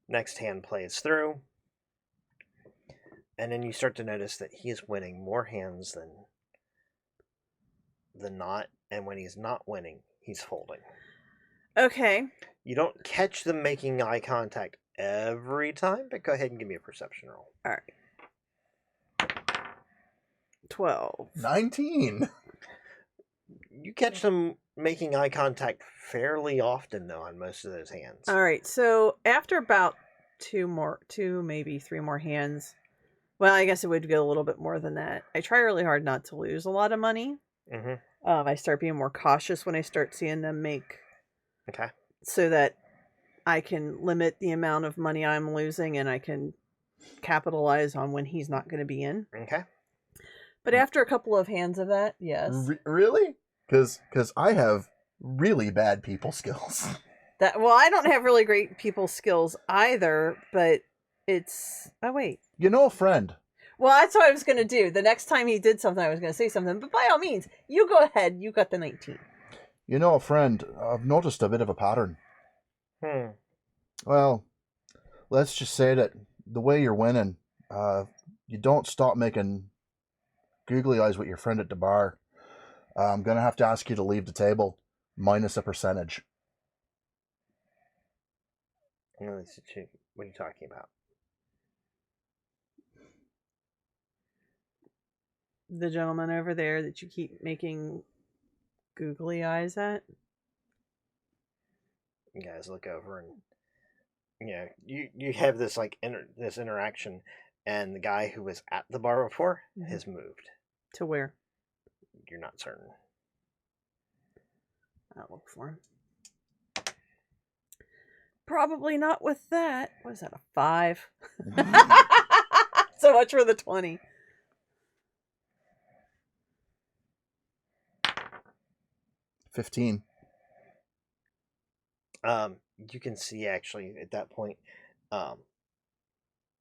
Next hand plays through. And then you start to notice that he is winning more hands than not. And when he's not winning, he's folding. Okay. You don't catch them making eye contact every time, but go ahead and give me a perception roll. All right. 12. 19. You catch them making eye contact fairly often, though, on most of those hands. All right. So after about maybe 3 more hands, well, I guess it would get a little bit more than that. I try really hard not to lose a lot of money. Mm-hmm. I start being more cautious when I start seeing them make. Okay. So that I can limit the amount of money I'm losing and I can capitalize on when he's not going to be in. Okay. But after a couple of hands of that, yes. Really? Because I have really bad people skills. Well, I don't have really great people skills either, but it's... Oh, wait. You know a friend. Well, that's what I was going to do. The next time he did something, I was going to say something. But by all means, you go ahead. You got the 19. You know a friend. I've noticed a bit of a pattern. Well, let's just say that the way you're winning, you don't stop making googly eyes with your friend at the bar. I'm going to have to ask you to leave the table, minus a percentage. What are you talking about? The gentleman over there that you keep making googly eyes at. You guys look over and you have this this interaction, and the guy who was at the bar before has moved. To where? You're not certain. I'll look for him. Probably not with that. What is that, a 5? So much for the 20. $15. You can see actually at that point,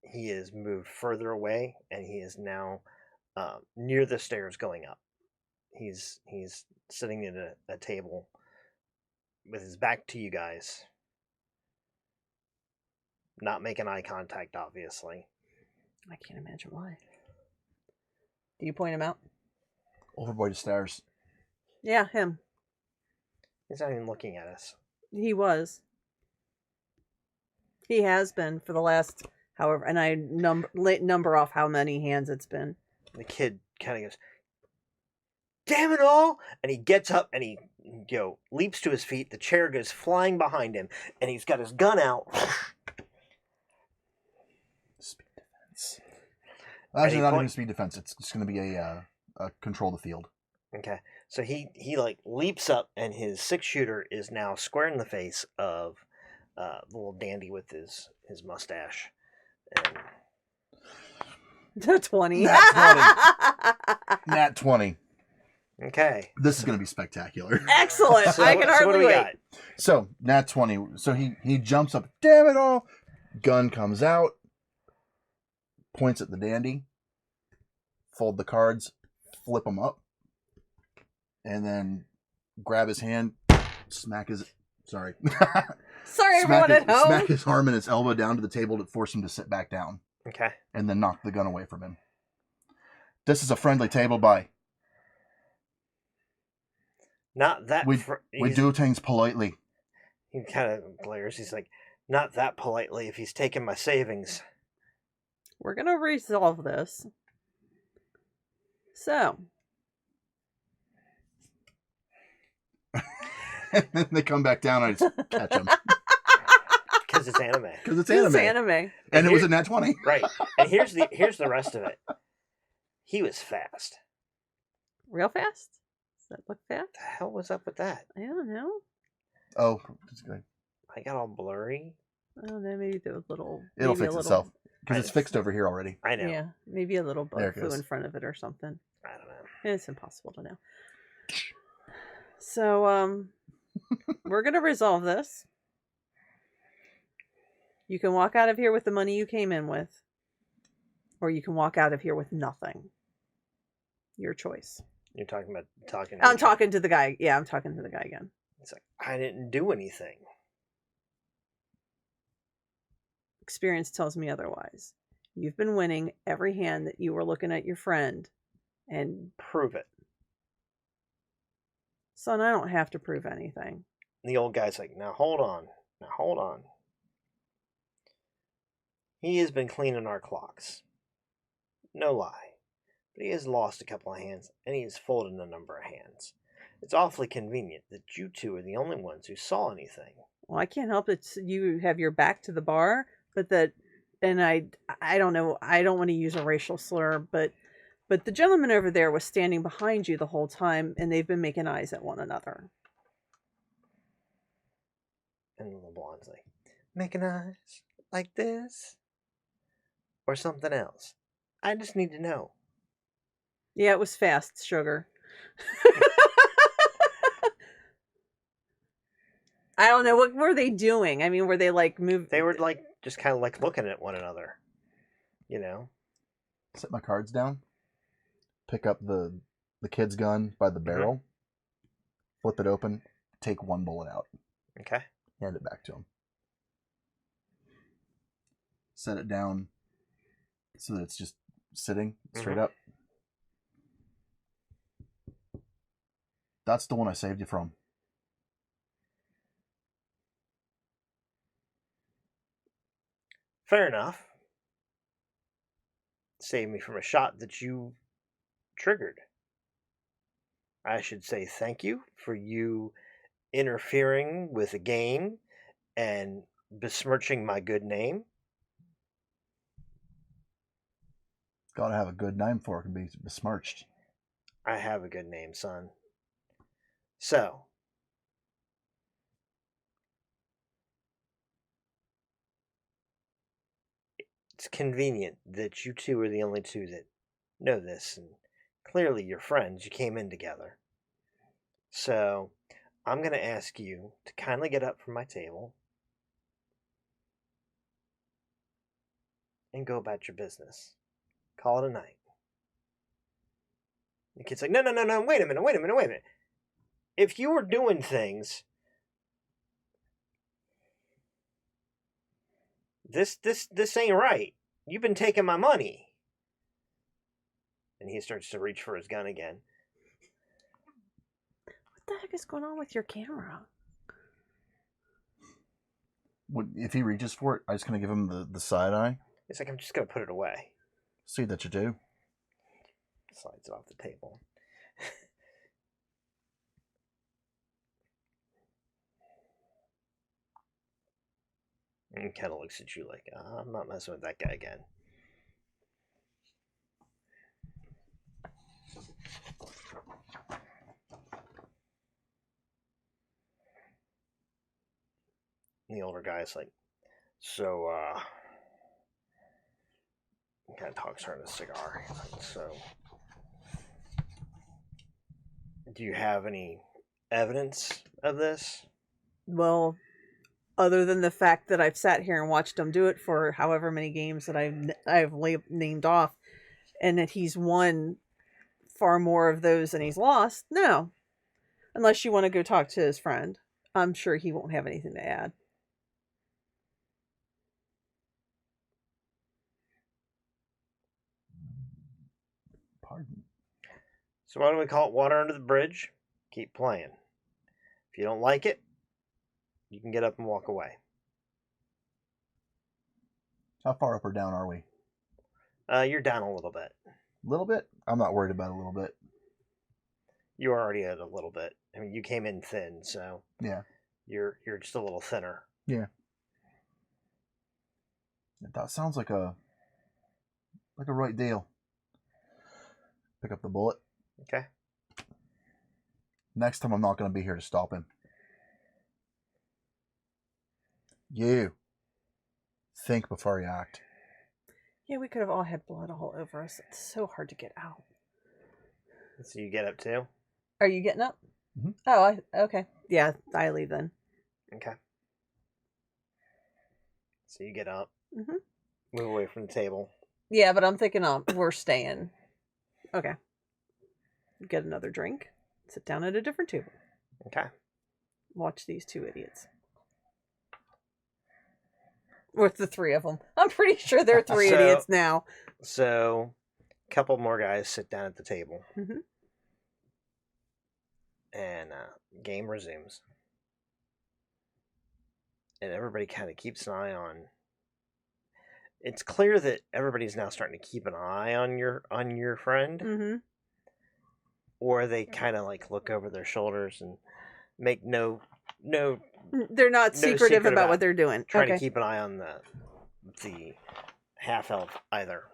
he has moved further away, and he is now near the stairs going up. He's sitting at a table with his back to you guys, not making eye contact, obviously. I can't imagine why. Do you point him out? Over by the stairs. Yeah, him. He's not even looking at us. He was. He has been for the last however, and I number off how many hands it's been. The kid kind of goes, "Damn it all!" And he gets up and he leaps to his feet. The chair goes flying behind him, and he's got his gun out. Speed defense. Actually, not even speed defense. It's just going to be a control the field. Okay, so he leaps up, and his 6-shooter is now square in the face of the little dandy with his mustache. And 20. Nat 20. Okay. This is going to be spectacular. Excellent. I can hardly wait. Got? So, Nat 20. So he jumps up. Damn it all. Gun comes out. Points at the dandy. Fold the cards. Flip them up. And then grab his hand. Smack his... Sorry. Sorry, everyone at home. Smack his arm and his elbow down to the table to force him to sit back down. Okay. And then knock the gun away from him. This is a friendly table by. Not that... We do things politely. He kind of glares. He's like, not that politely if he's taking my savings. We're going to resolve this. So. And then they come back down and I just catch them. Because it's anime. Because it's anime. And it was a nat 20. Right. And here's the rest of it. He was fast. Real fast? Does that look fast? What the hell was up with that? I don't know. Oh, that's good. I got all blurry. I don't know. Maybe the little... It'll fix itself. Because it's fixed over here already. I know. Yeah. Maybe a little bug flew goes. in front of it or something. I don't know. It's impossible to know. So, we're going to resolve this. You can walk out of here with the money you came in with. Or you can walk out of here with nothing. Your choice. You're talking about talking... I'm talking to the guy. Yeah, I'm talking to the guy again. It's like, I didn't do anything. Experience tells me otherwise. You've been winning every hand that you were looking at your friend. And prove it. Son, I don't have to prove anything. And the old guy's like, now hold on. He has been cleaning our clocks. No lie. But he has lost a couple of hands, and he has folded a number of hands. It's awfully convenient that you two are the only ones who saw anything. Well, I can't help it. You have your back to the bar, but I don't know. I don't want to use a racial slur, but the gentleman over there was standing behind you the whole time, and they've been making eyes at one another. And LeBlanc's like, making eyes like this? Or something else? I just need to know. Yeah, it was fast, sugar. I don't know. What were they doing? I mean, were they like moving? They were like just kind of like looking at one another. You know? Set my cards down. Pick up the kid's gun by the barrel. Flip it open. Take one bullet out. Okay. Hand it back to him. Set it down so that it's just sitting straight up. That's the one I saved you from. Fair enough. Saved me from a shot that you triggered. I should say thank you for you interfering with a game and besmirching my good name. Gotta have a good name for it to be besmirched. I have a good name, son. So, it's convenient that you two are the only two that know this, and clearly you're friends. You came in together. So, I'm going to ask you to kindly get up from my table and go about your business. Call it a night. The kid's like, no, wait a minute. If you were doing things, this ain't right. You've been taking my money. And he starts to reach for his gun again. What the heck is going on with your camera? If he reaches for it, I'm just going to give him the side eye. He's like, I'm just going to put it away. See that you do. Slides it off the table. And kind of looks at you like, I'm not messing with that guy again. And the older guy's like, so, kind of talks around a cigar. Like, so, do you have any evidence of this? Well, other than the fact that I've sat here and watched him do it for however many games that I've named off, and that he's won far more of those than he's lost, no. Unless you want to go talk to his friend. I'm sure he won't have anything to add. Pardon. So why don't we call it water under the bridge? Keep playing. If you don't like it, you can get up and walk away. How far up or down are we? You're down a little bit. A little bit? I'm not worried about a little bit. You're already at a little bit. I mean, you came in thin, so yeah, you're just a little thinner. Yeah. That sounds like a right deal. Pick up the bullet. Okay. Next time I'm not going to be here to stop him. You. Think before you act. Yeah, we could have all had blood all over us. It's so hard to get out. So you get up too? Are you getting up? Mm-hmm. Oh, okay. Yeah, I leave then. Okay. So you get up. Mm-hmm. Move away from the table. Yeah, but I'm thinking we're staying. Okay. Get another drink. Sit down at a different table. Okay. Watch these two idiots. With the three of them. I'm pretty sure they're three idiots now. So, a couple more guys sit down at the table. Mm-hmm. And game resumes. And everybody kind of keeps an eye on it's clear that everybody's now starting to keep an eye on your friend, Mm-hmm. or they kind of like look over their shoulders and make no They're not No secretive secret about about what they're doing. trying Okay. to keep an eye on the half elf either.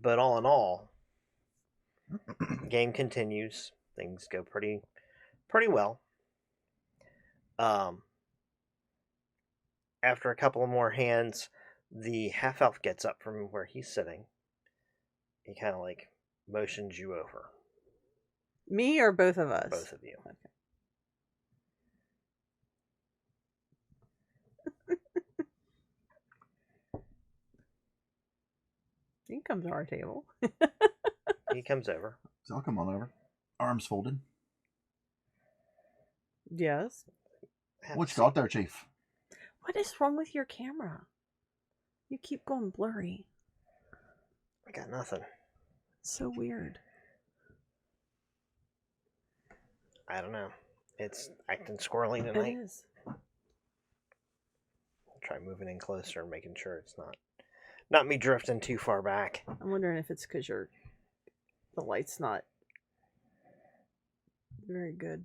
But all in all, game continues. Things go pretty well. After a couple of more hands, the half elf gets up from where he's sitting. He kind of like motions you over, Me or both of us? both of you. He comes to our table. He comes over. So I'll come on over. Arms folded. Yes. What you got there, Chief? What is wrong with your camera? You keep going blurry. I got nothing. It's so weird. I don't know. It's acting squirrely tonight. It is. Try moving in closer and making sure it's not me drifting too far back. I'm wondering if it's because the light's not very good.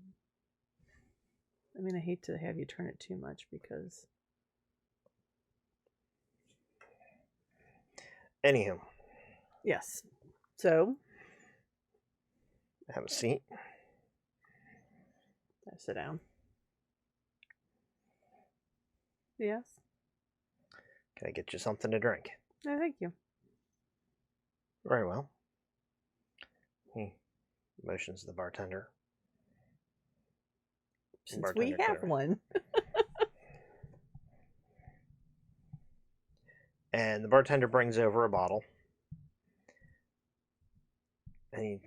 I mean, I hate to have you turn it too much because... Anywho, Yes. So, have a seat. I sit down. Yes. Can I get you something to drink? No, thank you. Very well. He motions to the bartender. Since Bartender we have clear. one. And the bartender brings over a bottle. And he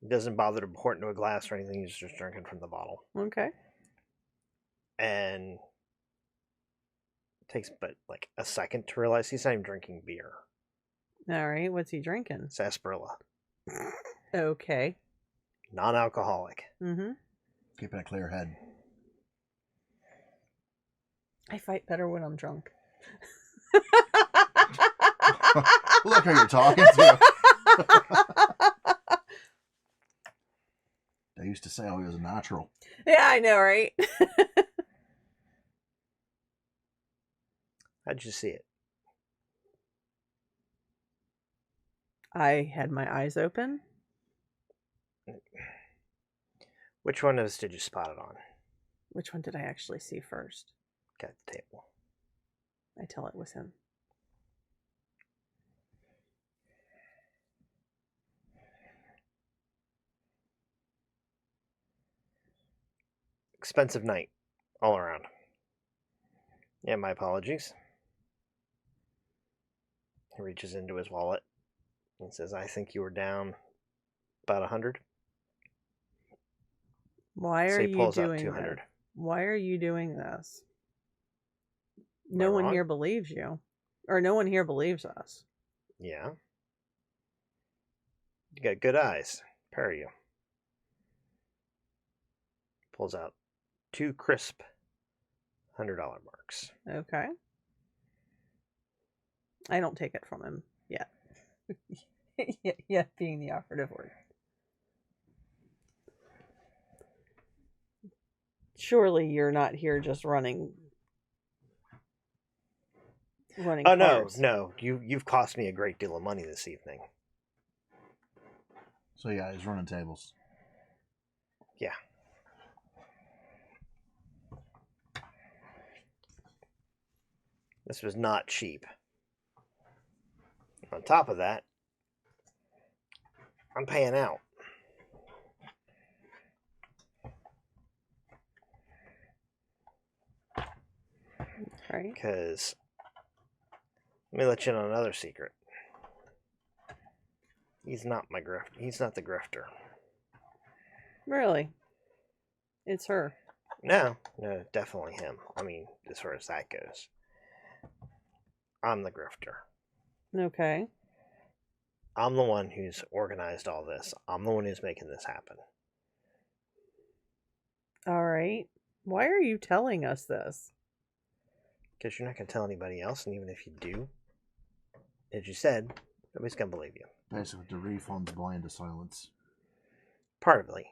doesn't bother to pour it into a glass or anything. He's just drinking from the bottle. Okay. And it takes but like a second to realize he's not even drinking beer. All right. What's he drinking? Sarsaparilla. Okay. Non-alcoholic. Mm-hmm. Keeping a clear head. I fight better when I'm drunk. Look who you're talking to. They used to say I was a natural. Yeah, I know, right? How'd you see it? I had my eyes open. Which one of us did you spot it on? Which one did I actually see first? Got the table. I tell it was him. Expensive night, all around. Yeah, my apologies. He reaches into his wallet and says, I think you were down about 100. Why So are he you pulls out doing 200. that? Why are you doing this? Am No I one wrong? here believes you. Or no one here believes us. Yeah. You got good eyes. Pair of you. Pulls out 2 crisp $100 marks. Okay. I don't take it from him yet. Yet being the operative word. Surely you're not here just running Oh no, cards. no. You've cost me a great deal of money this evening. So yeah, he's running tables. Yeah. This was not cheap. On top of that, I'm paying out. Right? Because let me let you in on another secret. He's not my grift. He's not the grifter. Really? It's her. No, definitely him. I mean, as far as that goes, I'm the grifter. Okay. I'm the one who's organized all this. I'm the one who's making this happen. All right. Why are you telling us this? Because you're not going to tell anybody else, and even if you do, as you said, nobody's going to believe you. Basically, to refund blind to silence. Partly.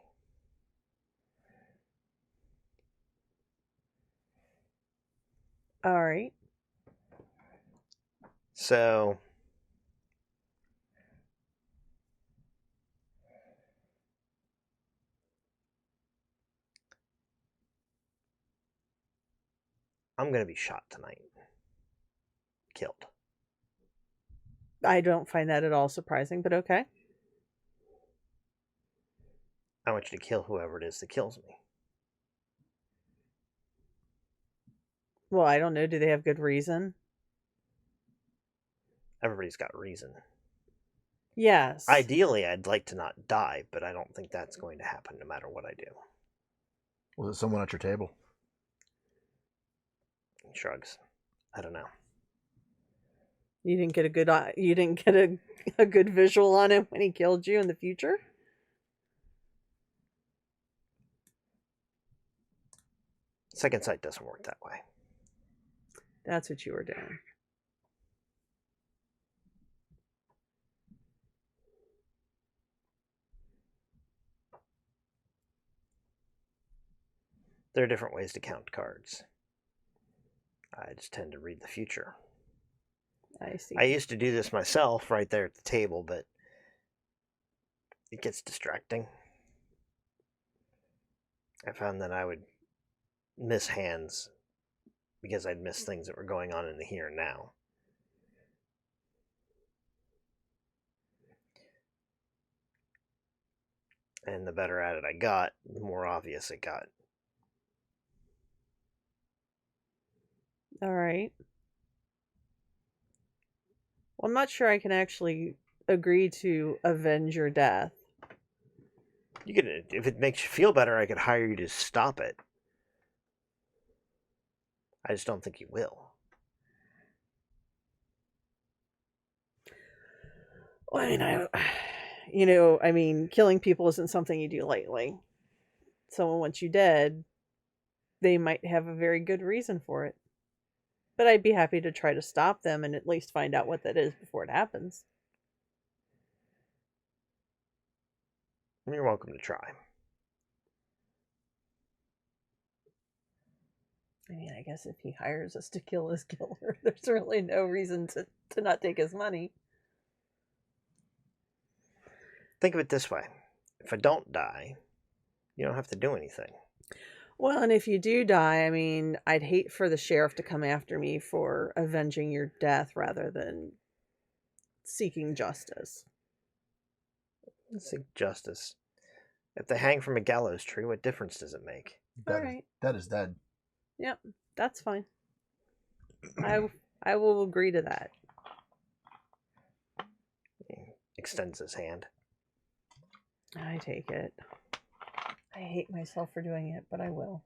All right. So, I'm going to be shot tonight. Killed. I don't find that at all surprising, but okay. I want you to kill whoever it is that kills me. Well, I don't know. Do they have good reason? Everybody's got reason. Yes. Ideally, I'd like to not die, but I don't think that's going to happen no matter what I do. Was it someone at your table? He shrugs. I don't know. You didn't get a good visual on him when he killed you in the future? Second sight doesn't work that way. That's what you were doing. There are different ways to count cards. I just tend to read the future. I see. I used to do this myself right there at the table, but it gets distracting. I found that I would miss hands because I'd miss things that were going on in the here and now. And the better at it I got, the more obvious it got. All right. Well, I'm not sure I can actually agree to avenge your death. You could, if it makes you feel better, I could hire you to stop it. I just don't think you will. Well, I mean, killing people isn't something you do lightly. Someone wants you dead, they might have a very good reason for it. But I'd be happy to try to stop them and at least find out what that is before it happens. You're welcome to try. I mean, I guess if he hires us to kill his killer, there's really no reason to not take his money. Think of it this way. If I don't die, you don't have to do anything. Well, and if you do die, I mean, I'd hate for the sheriff to come after me for avenging your death rather than seeking justice. Seek justice. If they hang from a gallows tree, what difference does it make? That is dead. Yep, that's fine. I will agree to that. He extends his hand. I take it. I hate myself for doing it, but I will.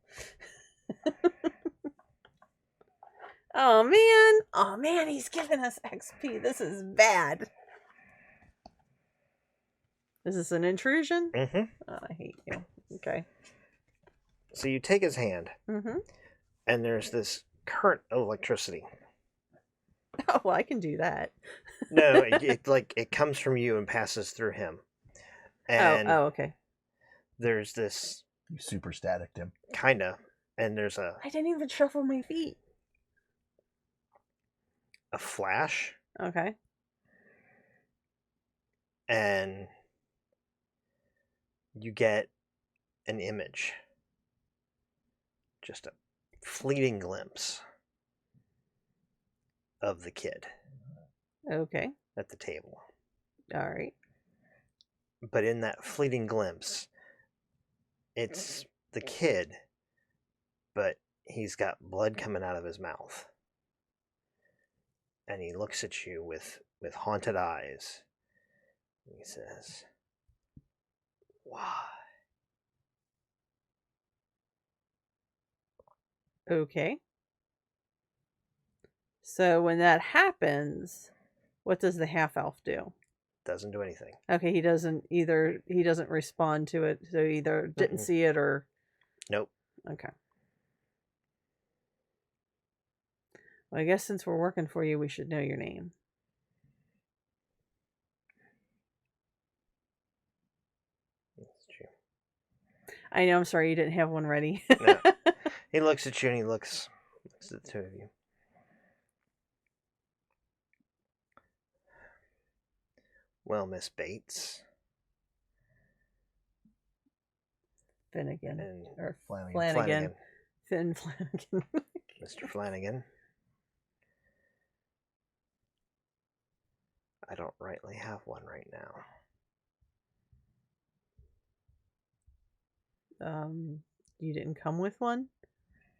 Oh man, he's giving us XP. This is bad. Is this an intrusion? Mm-hmm. Oh, I hate you. Okay. So you take his hand, Mm-hmm. and there's this current of electricity. Oh, well, I can do that. No, it comes from you and passes through him. And oh, okay. there's this You super staticked him. kinda, and there's I didn't even shuffle my feet. a flash, Okay. and you get an image. Just a fleeting glimpse of the kid Okay. at the table. All right. But in that fleeting glimpse, it's the kid, but he's got blood coming out of his mouth. And he looks at you with haunted eyes. And he says, "Why?" Okay. So when that happens, what does the half elf do? Doesn't do anything. Okay, he doesn't respond to it, so either didn't see it or Nope. okay. Well, I guess since we're working for you, we should know your name. That's true. I know, I'm sorry you didn't have one ready. No. He looks at you and he looks at the two of you. Well, Miss Bates. Finnegan. And Or Flanagan. Flanagan. Finn Flanagan. Mr. Flanagan. I don't rightly have one right now. You didn't come with one?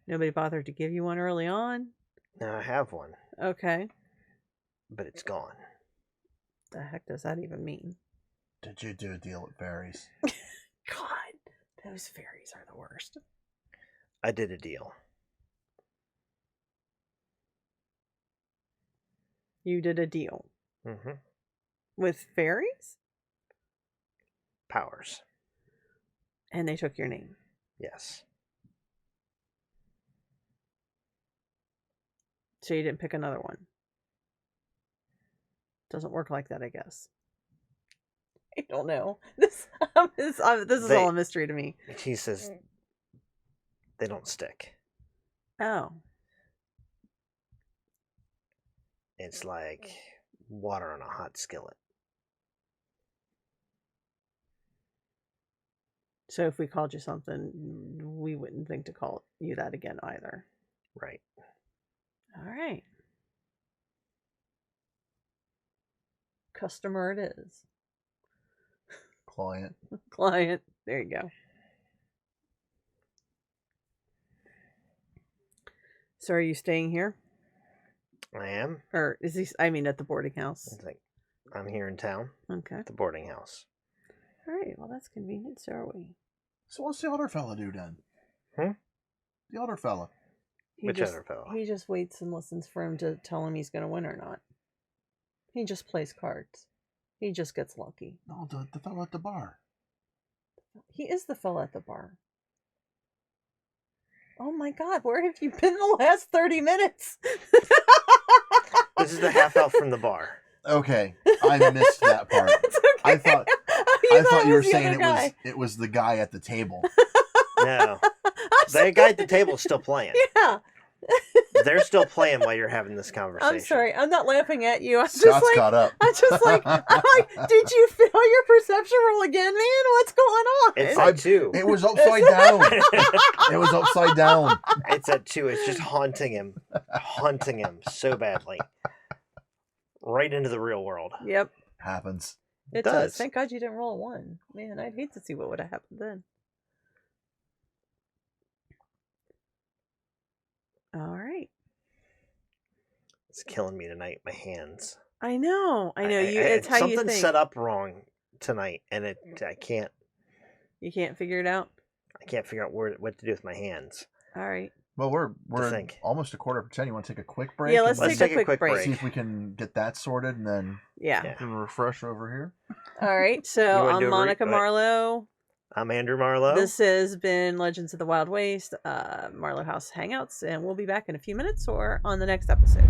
Nobody bothered to give you one early on? No, I have one, Okay. but it's gone. The heck does that even mean? Did you do a deal with fairies? God, those fairies are the worst. I did a deal. You did a deal Mm-hmm. with fairies? Powers. And they took your name. Yes. So you didn't pick another one. Doesn't work like that, I guess. I don't know. This is all a mystery to me. He says they don't stick. Oh. It's like water on a hot skillet. So if we called you something, we wouldn't think to call you that again either. Right. All right. Customer it is. Client. Client. There you go. So are you staying here? I am. Or is he, I mean, at the boarding house? It's like, I'm here in town Okay. at the boarding house. All right. Well, that's convenient. So are we. So what's the other fella do then? Hmm? The other fella. Which other fella? He just waits and listens for him to tell him he's going to win or not. He just plays cards. He just gets lucky. No, the fella at the bar. He is the fella at the bar. Oh my God, where have you been the last 30 minutes? This is the half elf from the bar. Okay, I missed that part. That's okay. I thought it you were was the saying other it was the guy at the table. No. The guy at the table's still playing. Yeah. They're still playing while you're having this conversation. I'm sorry. I'm not laughing at you. Scott's caught up. I'm just like, did you fail your perception roll again, man? What's going on? It's at 2. It was upside down. It was upside down. It's at 2. It's just haunting him so badly. Right into the real world. Yep. Happens. It does. does. Thank God you didn't roll a 1. Man, I'd hate to see what would have happened then. All right. It's killing me tonight. My hands. I know. It's how you think. Something's set up wrong tonight, and I can't. You can't figure it out. I can't figure out what to do with my hands. All right. Well, we're think. almost 9:45. You want to take a quick break? Yeah, let's and take a quick break. see if we can get that sorted, and then Yeah. we can refresh over here. All right. So wanna do I'm a Monica right? Marlowe. I'm Andrew Marlowe. This has been Legends of the Wild Waste, Marlowe House Hangouts, and we'll be back in a few minutes or on the next episode.